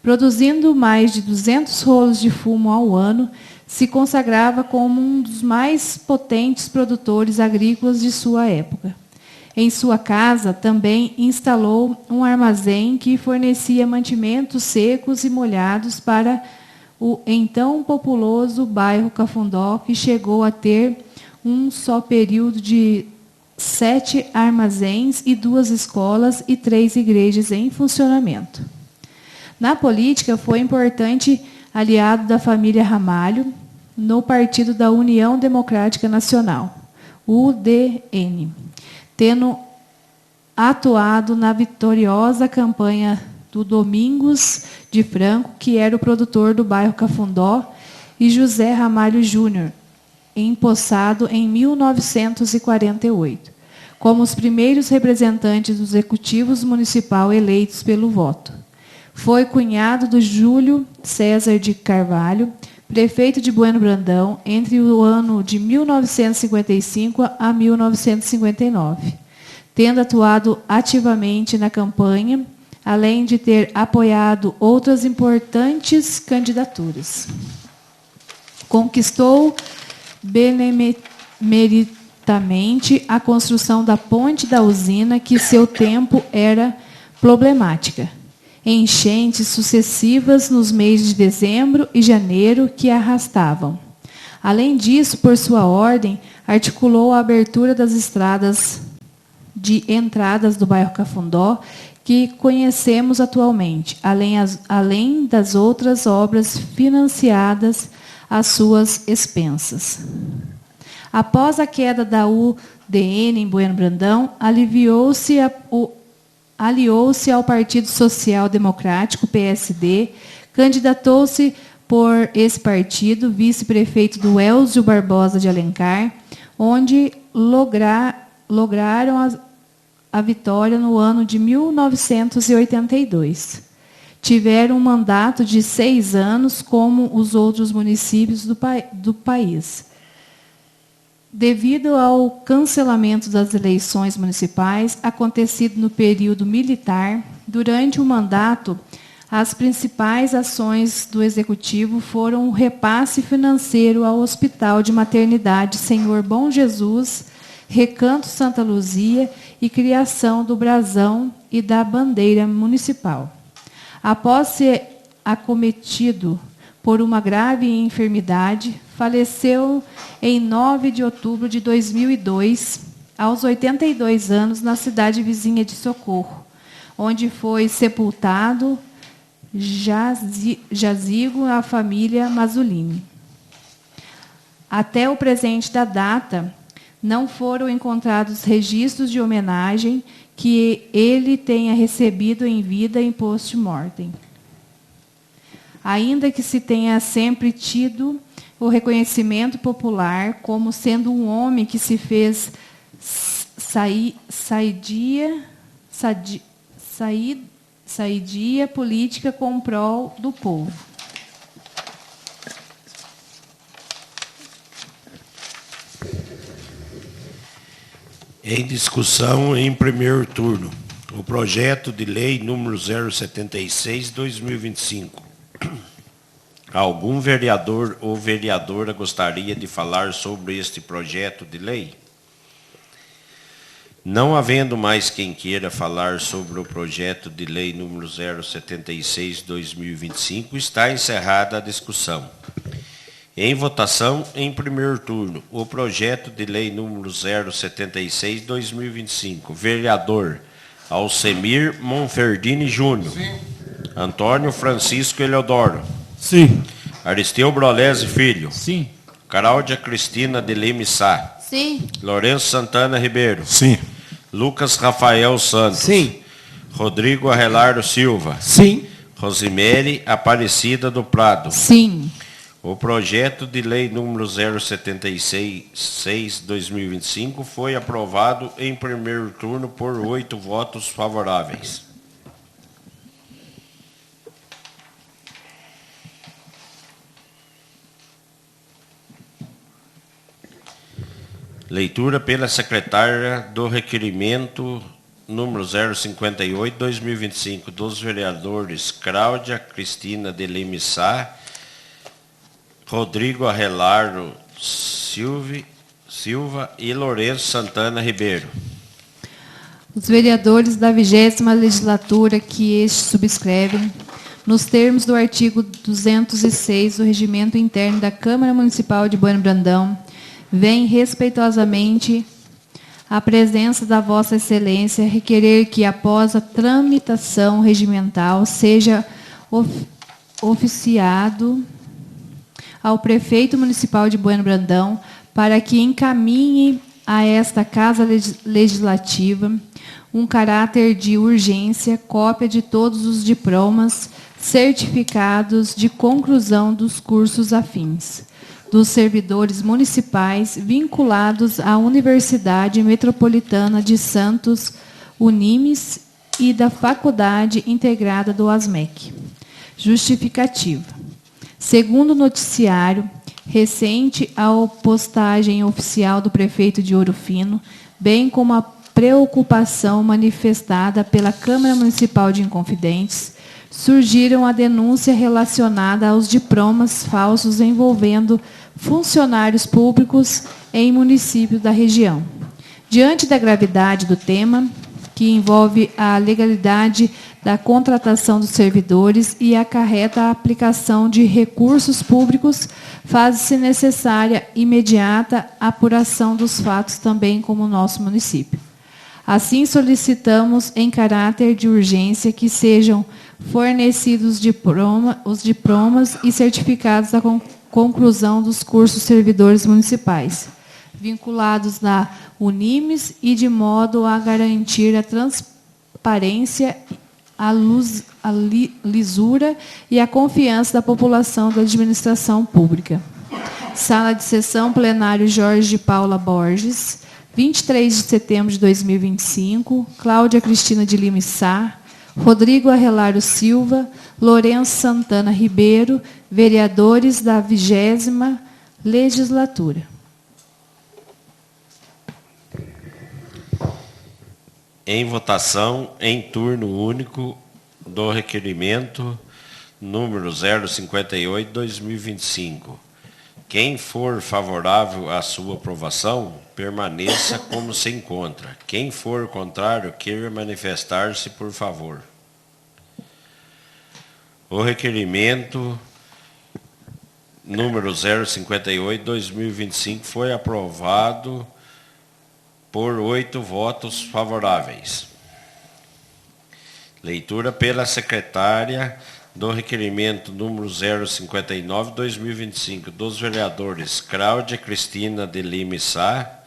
Produzindo mais de 200 rolos de fumo ao ano, se consagrava como um dos mais potentes produtores agrícolas de sua época. Em sua casa, também instalou um armazém que fornecia mantimentos secos e molhados para o então populoso bairro Cafundó, que chegou a ter um só período de 7 armazéns e 2 escolas e 3 igrejas em funcionamento. Na política, foi importante aliado da família Ramalho no Partido da União Democrática Nacional, UDN, tendo atuado na vitoriosa campanha do Domingos de Franco, que era o produtor do bairro Cafundó, e José Ramalho Júnior, empossado em 1948, como os primeiros representantes dos executivos municipal eleitos pelo voto. Foi cunhado do Júlio César de Carvalho, prefeito de Bueno Brandão, entre o ano de 1955 a 1959, tendo atuado ativamente na campanha, além de ter apoiado outras importantes candidaturas. Conquistou benemeritamente a construção da ponte da usina, que seu tempo era problemática. Enchentes sucessivas nos meses de dezembro e janeiro que a arrastavam. Além disso, por sua ordem, articulou a abertura das estradas de entradas do bairro Cafundó, que conhecemos atualmente, além das outras obras financiadas às suas expensas. Após a queda da UDN em Bueno Brandão, aliou-se ao Partido Social Democrático, PSD, candidatou-se por esse partido, vice-prefeito do Elzio Barbosa de Alencar, onde lograram a vitória no ano de 1982. tiveram um mandato de 6 anos, como os outros municípios do país. Devido ao cancelamento das eleições municipais, acontecido no período militar, durante o mandato, as principais ações do Executivo foram o repasse financeiro ao Hospital de Maternidade Senhor Bom Jesus, Recanto Santa Luzia e criação do brasão e da bandeira municipal. Após ser acometido por uma grave enfermidade, faleceu em 9 de outubro de 2002, aos 82 anos, na cidade vizinha de Socorro, onde foi sepultado jazigo a família Mazzolini. Até o presente da data, não foram encontrados registros de homenagem que ele tenha recebido em vida em post-mortem. Ainda que se tenha sempre tido o reconhecimento popular como sendo um homem que se fez saidia política com prol do povo. Em discussão em primeiro turno, o projeto de lei número 076/2025. Algum vereador ou vereadora gostaria de falar sobre este projeto de lei? Não havendo mais quem queira falar sobre o projeto de lei número 076/2025, está encerrada a discussão. Em votação, em primeiro turno, o projeto de lei número 076/2025. Vereador Alcemir Monferdini Júnior. Sim. Antônio Francisco Eleodoro. Sim. Aristeu Brolese Filho. Sim. Cláudia Cristina de Lima Sá. Sim. Lourenço Santana Ribeiro. Sim. Lucas Rafael Santos. Sim. Rodrigo Arrelardo Silva. Sim. Rosimere Aparecida do Prado. Sim. O projeto de lei número 076/2025 foi aprovado em primeiro turno por 8 votos favoráveis. Leitura pela secretária do requerimento número 058/2025 dos vereadores Cláudia Cristina de Lima Sá, Rodrigo Arrelardo Silva e Lourenço Santana Ribeiro. Os vereadores da 20ª legislatura que este subscrevem, nos termos do artigo 206 do Regimento Interno da Câmara Municipal de Bueno Brandão, vêm respeitosamente à presença da Vossa Excelência requerer que, após a tramitação regimental, seja oficiado ao prefeito municipal de Bueno Brandão para que encaminhe a esta Casa Legislativa um caráter de urgência, cópia de todos os diplomas, certificados de conclusão dos cursos afins dos servidores municipais vinculados à Universidade Metropolitana de Santos, Unimes, e da Faculdade Integrada do ASMEC. Justificativa. Segundo o noticiário, recente à postagem oficial do prefeito de Ouro Fino, bem como a preocupação manifestada pela Câmara Municipal de Inconfidentes, surgiram a denúncia relacionada aos diplomas falsos envolvendo funcionários públicos em municípios da região. Diante da gravidade do tema, que envolve a legalidade da contratação dos servidores e acarreta a aplicação de recursos públicos, faz-se necessária imediata apuração dos fatos também como no nosso município. Assim, solicitamos, em caráter de urgência, que sejam fornecidos os diplomas e certificados da conclusão dos cursos servidores municipais, vinculados na Unimes e de modo a garantir a transparência, a lisura e a confiança da população da administração pública. Sala de sessão, plenário Jorge de Paula Borges, 23 de setembro de 2025, Cláudia Cristina de Lima Sá, Rodrigo Arrelário Silva, Lourenço Santana Ribeiro, vereadores da 20ª Legislatura. Em votação, em turno único, do requerimento número 058/2025. Quem for favorável à sua aprovação, permaneça como se encontra. Quem for contrário, queira manifestar-se, por favor. O requerimento número 058/2025 foi aprovado por 8 votos favoráveis. Leitura pela secretária do requerimento número 059/2025 dos vereadores Cláudia Cristina de Lima Sá,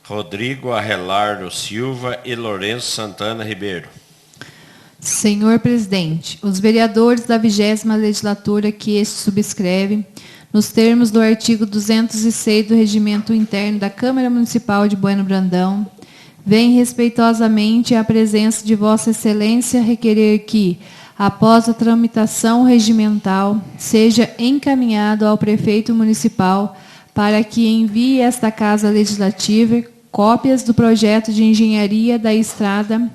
Rodrigo Arrelário Silva e Lourenço Santana Ribeiro. Senhor presidente, os vereadores da 20ª Legislatura que este subscreve, nos termos do artigo 206 do Regimento Interno da Câmara Municipal de Bueno Brandão, vem respeitosamente à presença de Vossa Excelência requerer que, após a tramitação regimental, seja encaminhado ao prefeito municipal para que envie esta Casa Legislativa cópias do projeto de engenharia da estrada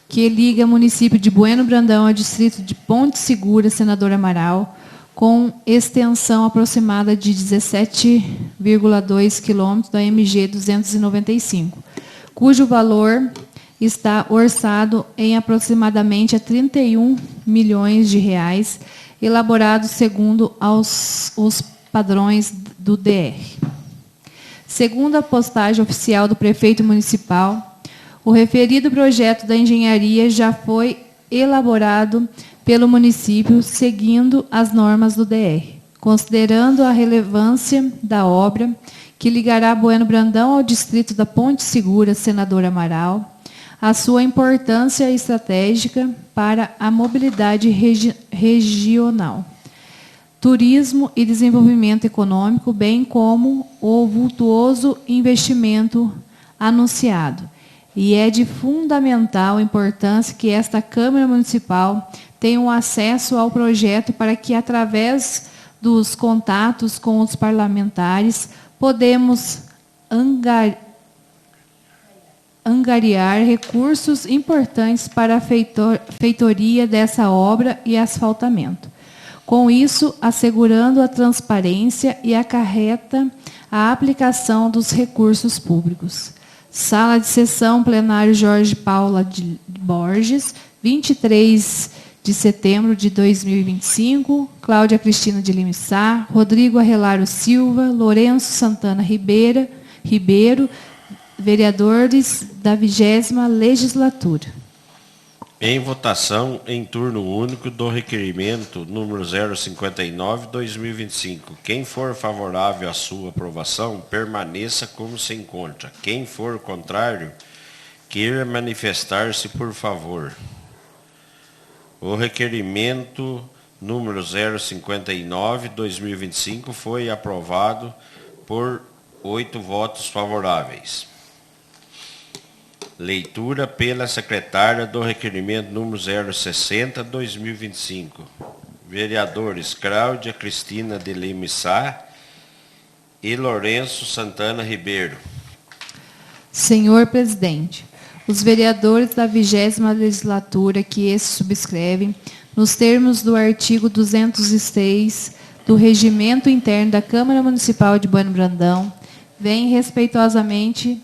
que liga o município de Bueno Brandão ao distrito de Ponte Segura, Senador Amaral, com extensão aproximada de 17,2 quilômetros da MG 295, cujo valor está orçado em aproximadamente a 31 milhões de reais, elaborado segundo os padrões do DR. Segundo a postagem oficial do prefeito municipal, o referido projeto da engenharia já foi elaborado pelo município seguindo as normas do DR, considerando a relevância da obra que ligará Bueno Brandão ao distrito da Ponte Segura, Senador Amaral, a sua importância estratégica para a mobilidade regional, turismo e desenvolvimento econômico, bem como o vultuoso investimento anunciado. E é de fundamental importância que esta Câmara Municipal tenha um acesso ao projeto para que, através dos contatos com os parlamentares, podemos angariar recursos importantes para a feitoria dessa obra e asfaltamento. Com isso, assegurando a transparência e acarreta a aplicação dos recursos públicos. Sala de sessão, plenário Jorge Paula de Borges, 23 de setembro de 2025, Cláudia Cristina de Lima Sá, Rodrigo Arrelário Silva, Lourenço Santana Ribeiro, vereadores da 20ª Legislatura. Em votação, em turno único, do requerimento número 059/2025. Quem for favorável à sua aprovação, permaneça como se encontra. Quem for contrário, queira manifestar-se, por favor. O requerimento número 059/2025 foi aprovado por 8 votos favoráveis. Leitura pela secretária do requerimento número 060/2025. Vereadores Cláudia Cristina de Lima Sá e Lourenço Santana Ribeiro. Senhor presidente, os vereadores da 20ª Legislatura que este subscrevem, nos termos do artigo 206 do Regimento Interno da Câmara Municipal de Bueno Brandão, vêm respeitosamente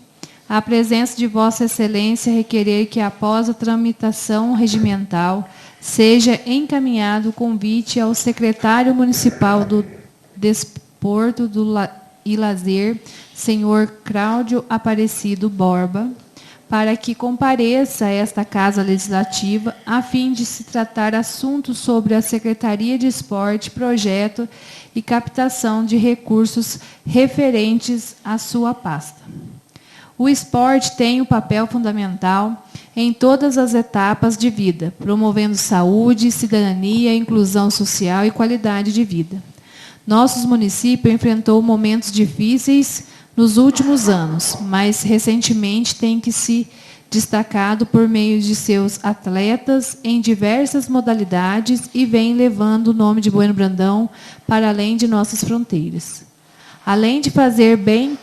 a presença de Vossa Excelência requerer que, após a tramitação regimental, seja encaminhado o convite ao secretário municipal do Desporto e Lazer, senhor Cláudio Aparecido Borba, para que compareça a esta Casa Legislativa, a fim de se tratar assuntos sobre a Secretaria de Esporte, Projeto e Captação de recursos referentes à sua pasta. O esporte tem um papel fundamental em todas as etapas de vida, promovendo saúde, cidadania, inclusão social e qualidade de vida. Nosso município enfrentou momentos difíceis nos últimos anos, mas recentemente tem que se destacado por meio de seus atletas em diversas modalidades e vem levando o nome de Bueno Brandão para além de nossas fronteiras. Além de fazer bem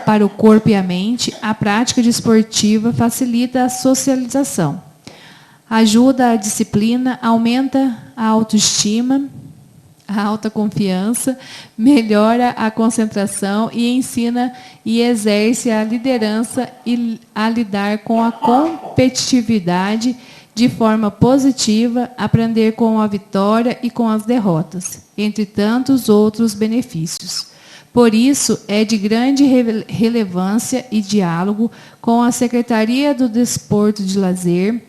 para o corpo e a mente, a prática desportiva facilita a socialização, ajuda a disciplina, aumenta a autoestima, a autoconfiança, melhora a concentração e ensina e exerce a liderança e a lidar com a competitividade de forma positiva, aprender com a vitória e com as derrotas, entre tantos outros benefícios. Por isso, é de grande relevância e diálogo com a Secretaria do Desporto de Lazer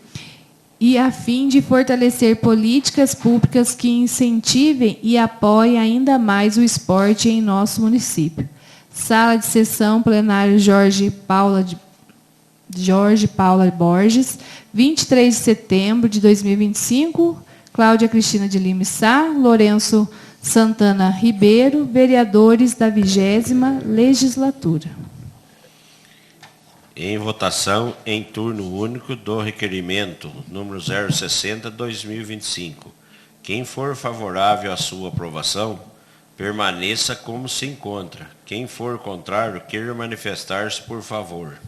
e a fim de fortalecer políticas públicas que incentivem e apoiem ainda mais o esporte em nosso município. Sala de sessão plenário Jorge Paula Borges, 23 de setembro de 2025, Cláudia Cristina de Lima Sá, Lourenço Santana Ribeiro, vereadores da 20ª Legislatura. Em votação, em turno único do requerimento número 060/2025. Quem for favorável à sua aprovação, permaneça como se encontra. Quem for contrário, queira manifestar-se, por favor.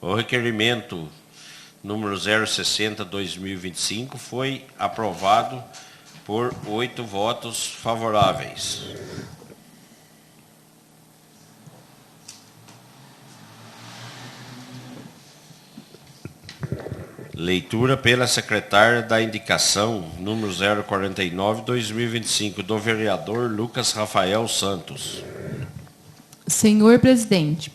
O requerimento número 060/2025 foi aprovado por 8 votos favoráveis. Leitura pela secretária da indicação número 049/2025 do vereador Lucas Rafael Santos. Senhor presidente,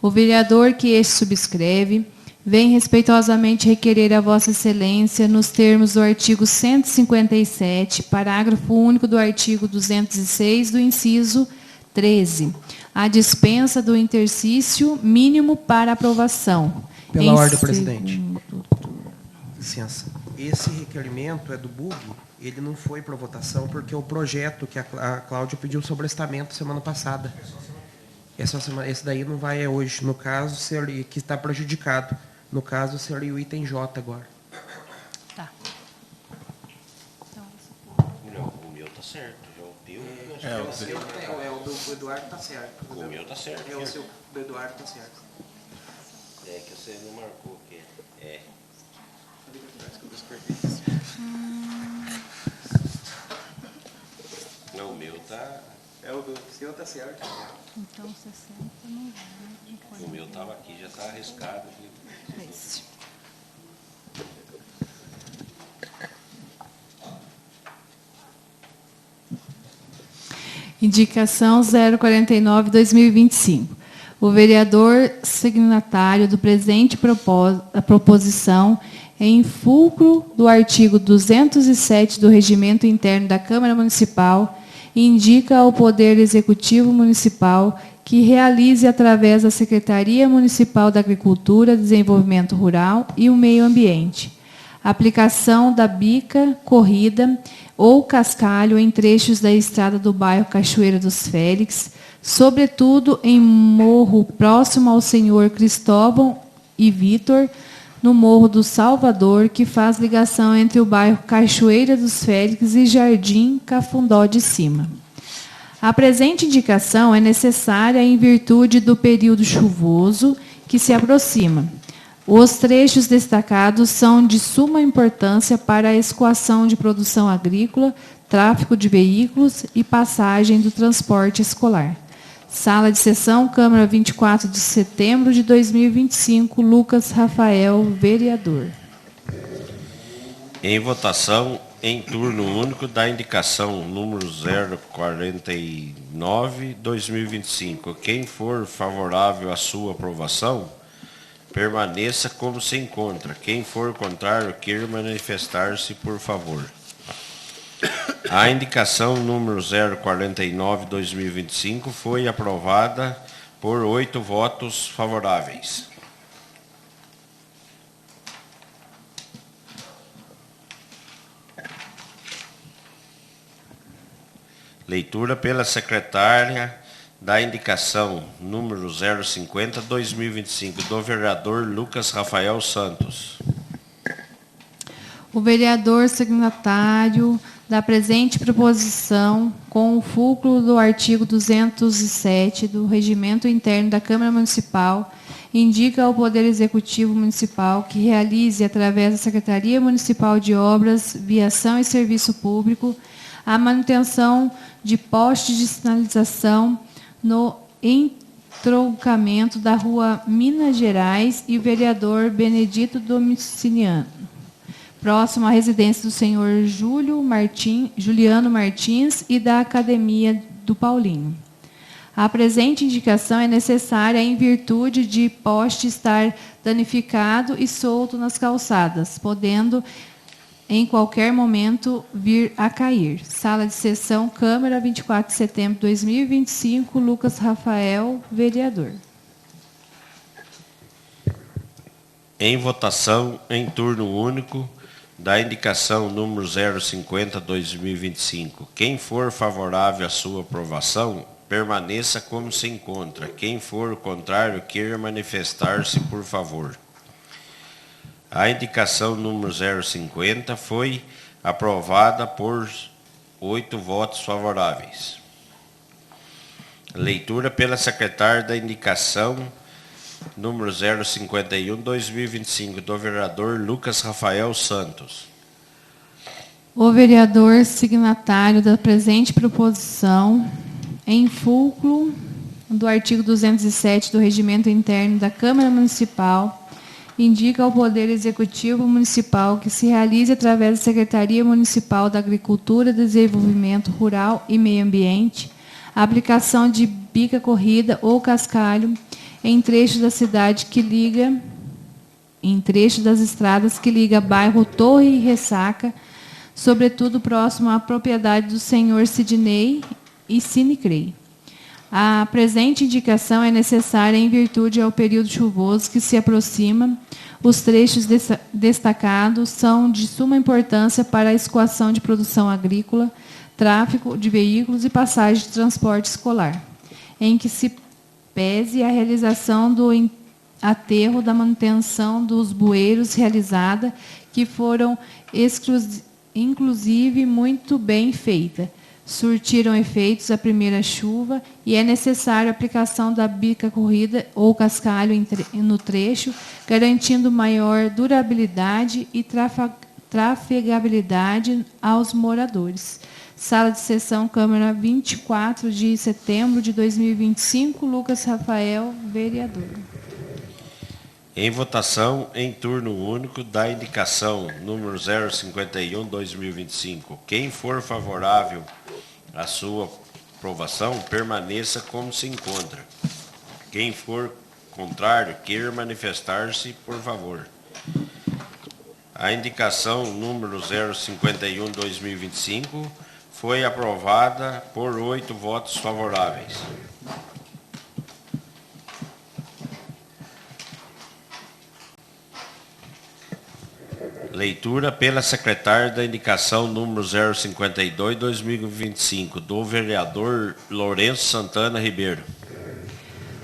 o vereador que este subscreve vem respeitosamente requerer a Vossa Excelência, nos termos do artigo 157, parágrafo único do artigo 206 do inciso 13, a dispensa do interstício mínimo para aprovação. Pela ordem, presidente. Licença. Esse requerimento é do BUG, ele não foi para votação porque o projeto que a Cláudia pediu sobrestamento semana passada. Esse daí não vai hoje. No caso, seria, que está prejudicado. No caso, seria o item J agora. Tá. Não, o meu tá certo. O teu, O do Eduardo está certo. o meu tá certo. O seu do Eduardo está certo. É que você não marcou aqui. É. Não, o meu tá. O do seu está certo. Então, 60 não vai. O meu tava aqui, já tá arriscado aqui. Esse. Indicação 049/2025. O vereador signatário do presente proposição, em fulcro do artigo 207 do Regimento Interno da Câmara Municipal, indica ao Poder Executivo Municipal que realize, através da Secretaria Municipal da Agricultura, Desenvolvimento Rural e o Meio Ambiente, aplicação da bica, corrida ou cascalho em trechos da estrada do bairro Cachoeira dos Félix, sobretudo em morro próximo ao Senhor Cristóvão e Vitor, no Morro do Salvador, que faz ligação entre o bairro Cachoeira dos Félix e Jardim Cafundó de Cima. A presente indicação é necessária em virtude do período chuvoso que se aproxima. Os trechos destacados são de suma importância para a escoação de produção agrícola, tráfego de veículos e passagem do transporte escolar. Sala de sessão, Câmara, 24 de setembro de 2025, Lucas Rafael, vereador. Em votação, em turno único da indicação número 049/2025. Quem for favorável à sua aprovação, permaneça como se encontra. Quem for contrário, queira manifestar-se, por favor. A indicação número 049/2025 foi aprovada por 8 votos favoráveis. Leitura pela secretária da indicação número 050/2025 do vereador Lucas Rafael Santos. O vereador signatário da presente proposição, com o fulcro do artigo 207 do Regimento Interno da Câmara Municipal, indica ao Poder Executivo Municipal que realize, através da Secretaria Municipal de Obras, Viação e Serviço Público, a manutenção de postes de sinalização no entroncamento da Rua Minas Gerais e o vereador Benedito Domiciliano, próximo à residência do senhor Juliano Martins e da Academia do Paulinho. A presente indicação é necessária em virtude de poste estar danificado e solto nas calçadas, podendo em qualquer momento vir a cair. Sala de sessão, Câmara, 24 de setembro de 2025, Lucas Rafael, vereador. Em votação, em turno único, da indicação número 050/2025. Quem for favorável à sua aprovação, permaneça como se encontra. Quem for contrário, queira manifestar-se, por favor. A indicação número 050 foi aprovada por 8 votos favoráveis. Leitura pela secretária da indicação número 051/2025 do vereador Lucas Rafael Santos. O vereador signatário da presente proposição, em fulcro do artigo 207 do Regimento Interno da Câmara Municipal, indica ao Poder Executivo Municipal que se realize, através da Secretaria Municipal da Agricultura, Desenvolvimento Rural e Meio Ambiente, a aplicação de bica corrida ou cascalho em trecho da cidade que liga, em trecho das estradas que liga bairro Torre e Ressaca, sobretudo próximo à propriedade do senhor Sidney e Cinecrei. A presente indicação é necessária em virtude ao período chuvoso que se aproxima. Os trechos destacados são de suma importância para a escoação de produção agrícola, tráfego de veículos e passagem de transporte escolar, em que se pese a realização do aterro da manutenção dos bueiros realizada, que foram inclusive muito bem feita. Surtiram efeitos a primeira chuva e é necessária a aplicação da bica corrida ou cascalho no trecho, garantindo maior durabilidade e trafegabilidade aos moradores. Sala de sessão, Câmara, 24 de setembro de 2025, Lucas Rafael, vereador. Em votação, em turno único, da indicação número 051/2025. Quem for favorável à sua aprovação, permaneça como se encontra. Quem for contrário, queira manifestar-se, por favor. A indicação número 051/2025 foi aprovada por 8 votos favoráveis. Leitura pela secretária da indicação número 052/2025 do vereador Lourenço Santana Ribeiro.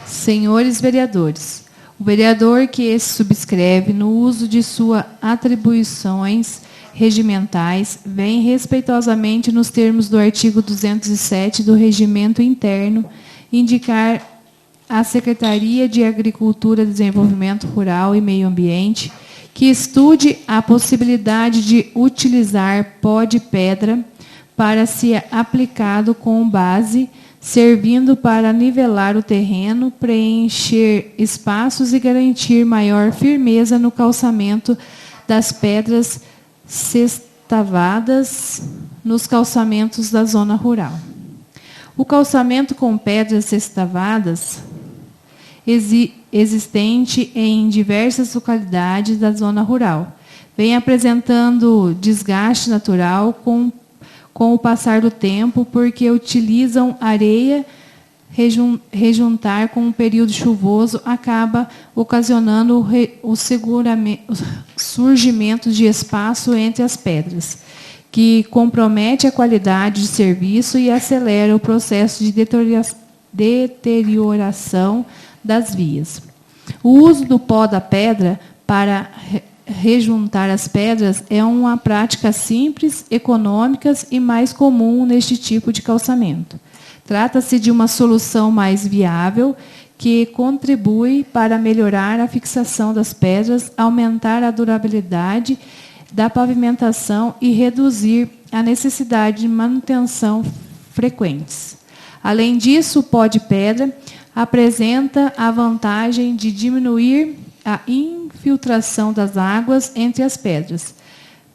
Senhores vereadores, o vereador que se subscreve no uso de suas atribuições regimentais vem respeitosamente, nos termos do artigo 207 do Regimento Interno, indicar à Secretaria de Agricultura, Desenvolvimento Rural e Meio Ambiente que estude a possibilidade de utilizar pó de pedra para ser aplicado com base, servindo para nivelar o terreno, preencher espaços e garantir maior firmeza no calçamento das pedras sextavadas nos calçamentos da zona rural. O calçamento com pedras sextavadas existente em diversas localidades da zona rural vem apresentando desgaste natural com o passar do tempo, porque utilizam areia. Rejuntar com o período chuvoso acaba ocasionando o surgimento de espaço entre as pedras, que compromete a qualidade de serviço e acelera o processo de deterioração das vias. O uso do pó da pedra para rejuntar as pedras é uma prática simples, econômica e mais comum neste tipo de calçamento. Trata-se de uma solução mais viável que contribui para melhorar a fixação das pedras, aumentar a durabilidade da pavimentação e reduzir a necessidade de manutenção frequentes. Além disso, o pó de pedra apresenta a vantagem de diminuir a infiltração das águas entre as pedras,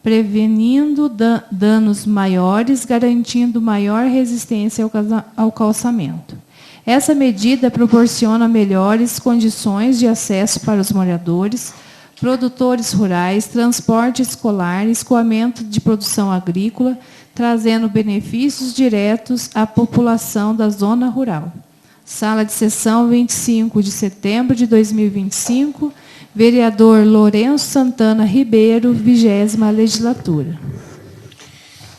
prevenindo danos maiores, garantindo maior resistência ao calçamento. Essa medida proporciona melhores condições de acesso para os moradores, produtores rurais, transporte escolar, escoamento de produção agrícola, trazendo benefícios diretos à população da zona rural. Sala de sessão, 25 de setembro de 2025, vereador Lourenço Santana Ribeiro, 20ª legislatura.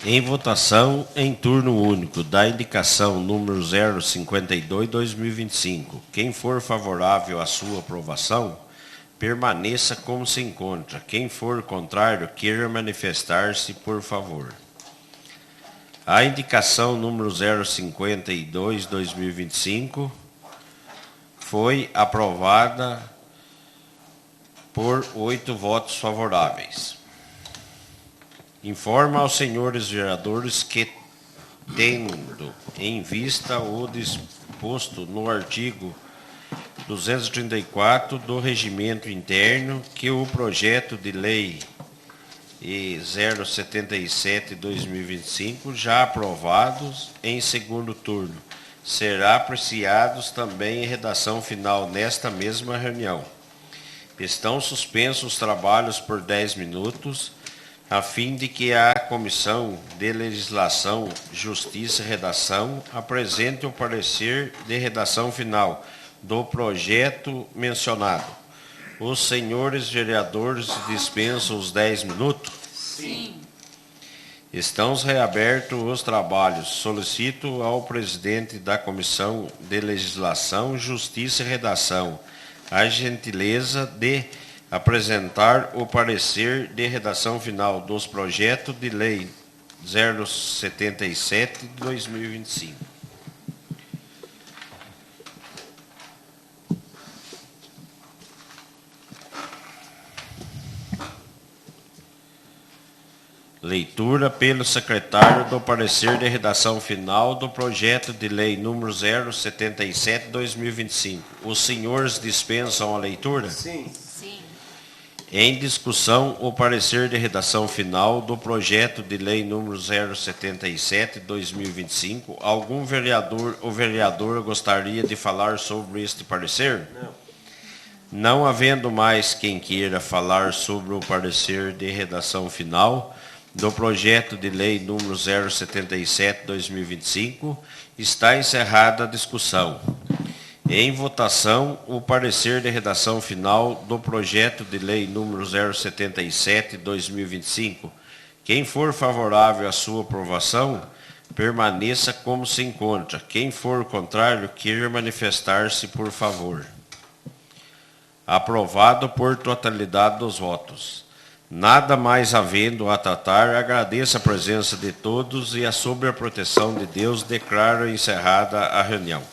Em votação, em turno único, da indicação número 052-2025. Quem for favorável à sua aprovação, permaneça como se encontra. Quem for contrário, queira manifestar-se, por favor. A indicação número 052-2025 foi aprovada por 8 votos favoráveis. Informa aos senhores vereadores que, tendo em vista o disposto no artigo 234 do Regimento Interno, que o projeto de lei 077/2025, já aprovados em segundo turno, será apreciados também em redação final nesta mesma reunião. Estão suspensos os trabalhos por 10 minutos, a fim de que a Comissão de Legislação, Justiça e Redação apresente o parecer de redação final do projeto mencionado. Os senhores vereadores dispensam os 10 minutos? Sim. Estão reabertos os trabalhos. Solicito ao presidente da Comissão de Legislação, Justiça e Redação a gentileza de apresentar o parecer de redação final dos projetos de lei 077/2025. Leitura pelo secretário do parecer de redação final do projeto de lei número 077/2025. Os senhores dispensam a leitura? Sim. Em discussão, o parecer de redação final do projeto de lei número 077/2025. Algum vereador ou vereadora gostaria de falar sobre este parecer? Não. Não havendo mais quem queira falar sobre o parecer de redação final do projeto de lei número 077/2025, está encerrada a discussão. Em votação, o parecer de redação final do projeto de lei número 077/2025. Quem for favorável à sua aprovação, permaneça como se encontra. Quem for contrário, queira manifestar-se, por favor. Aprovado por totalidade dos votos. Nada mais havendo a tratar, agradeço a presença de todos e, sob a proteção de Deus, declaro encerrada a reunião.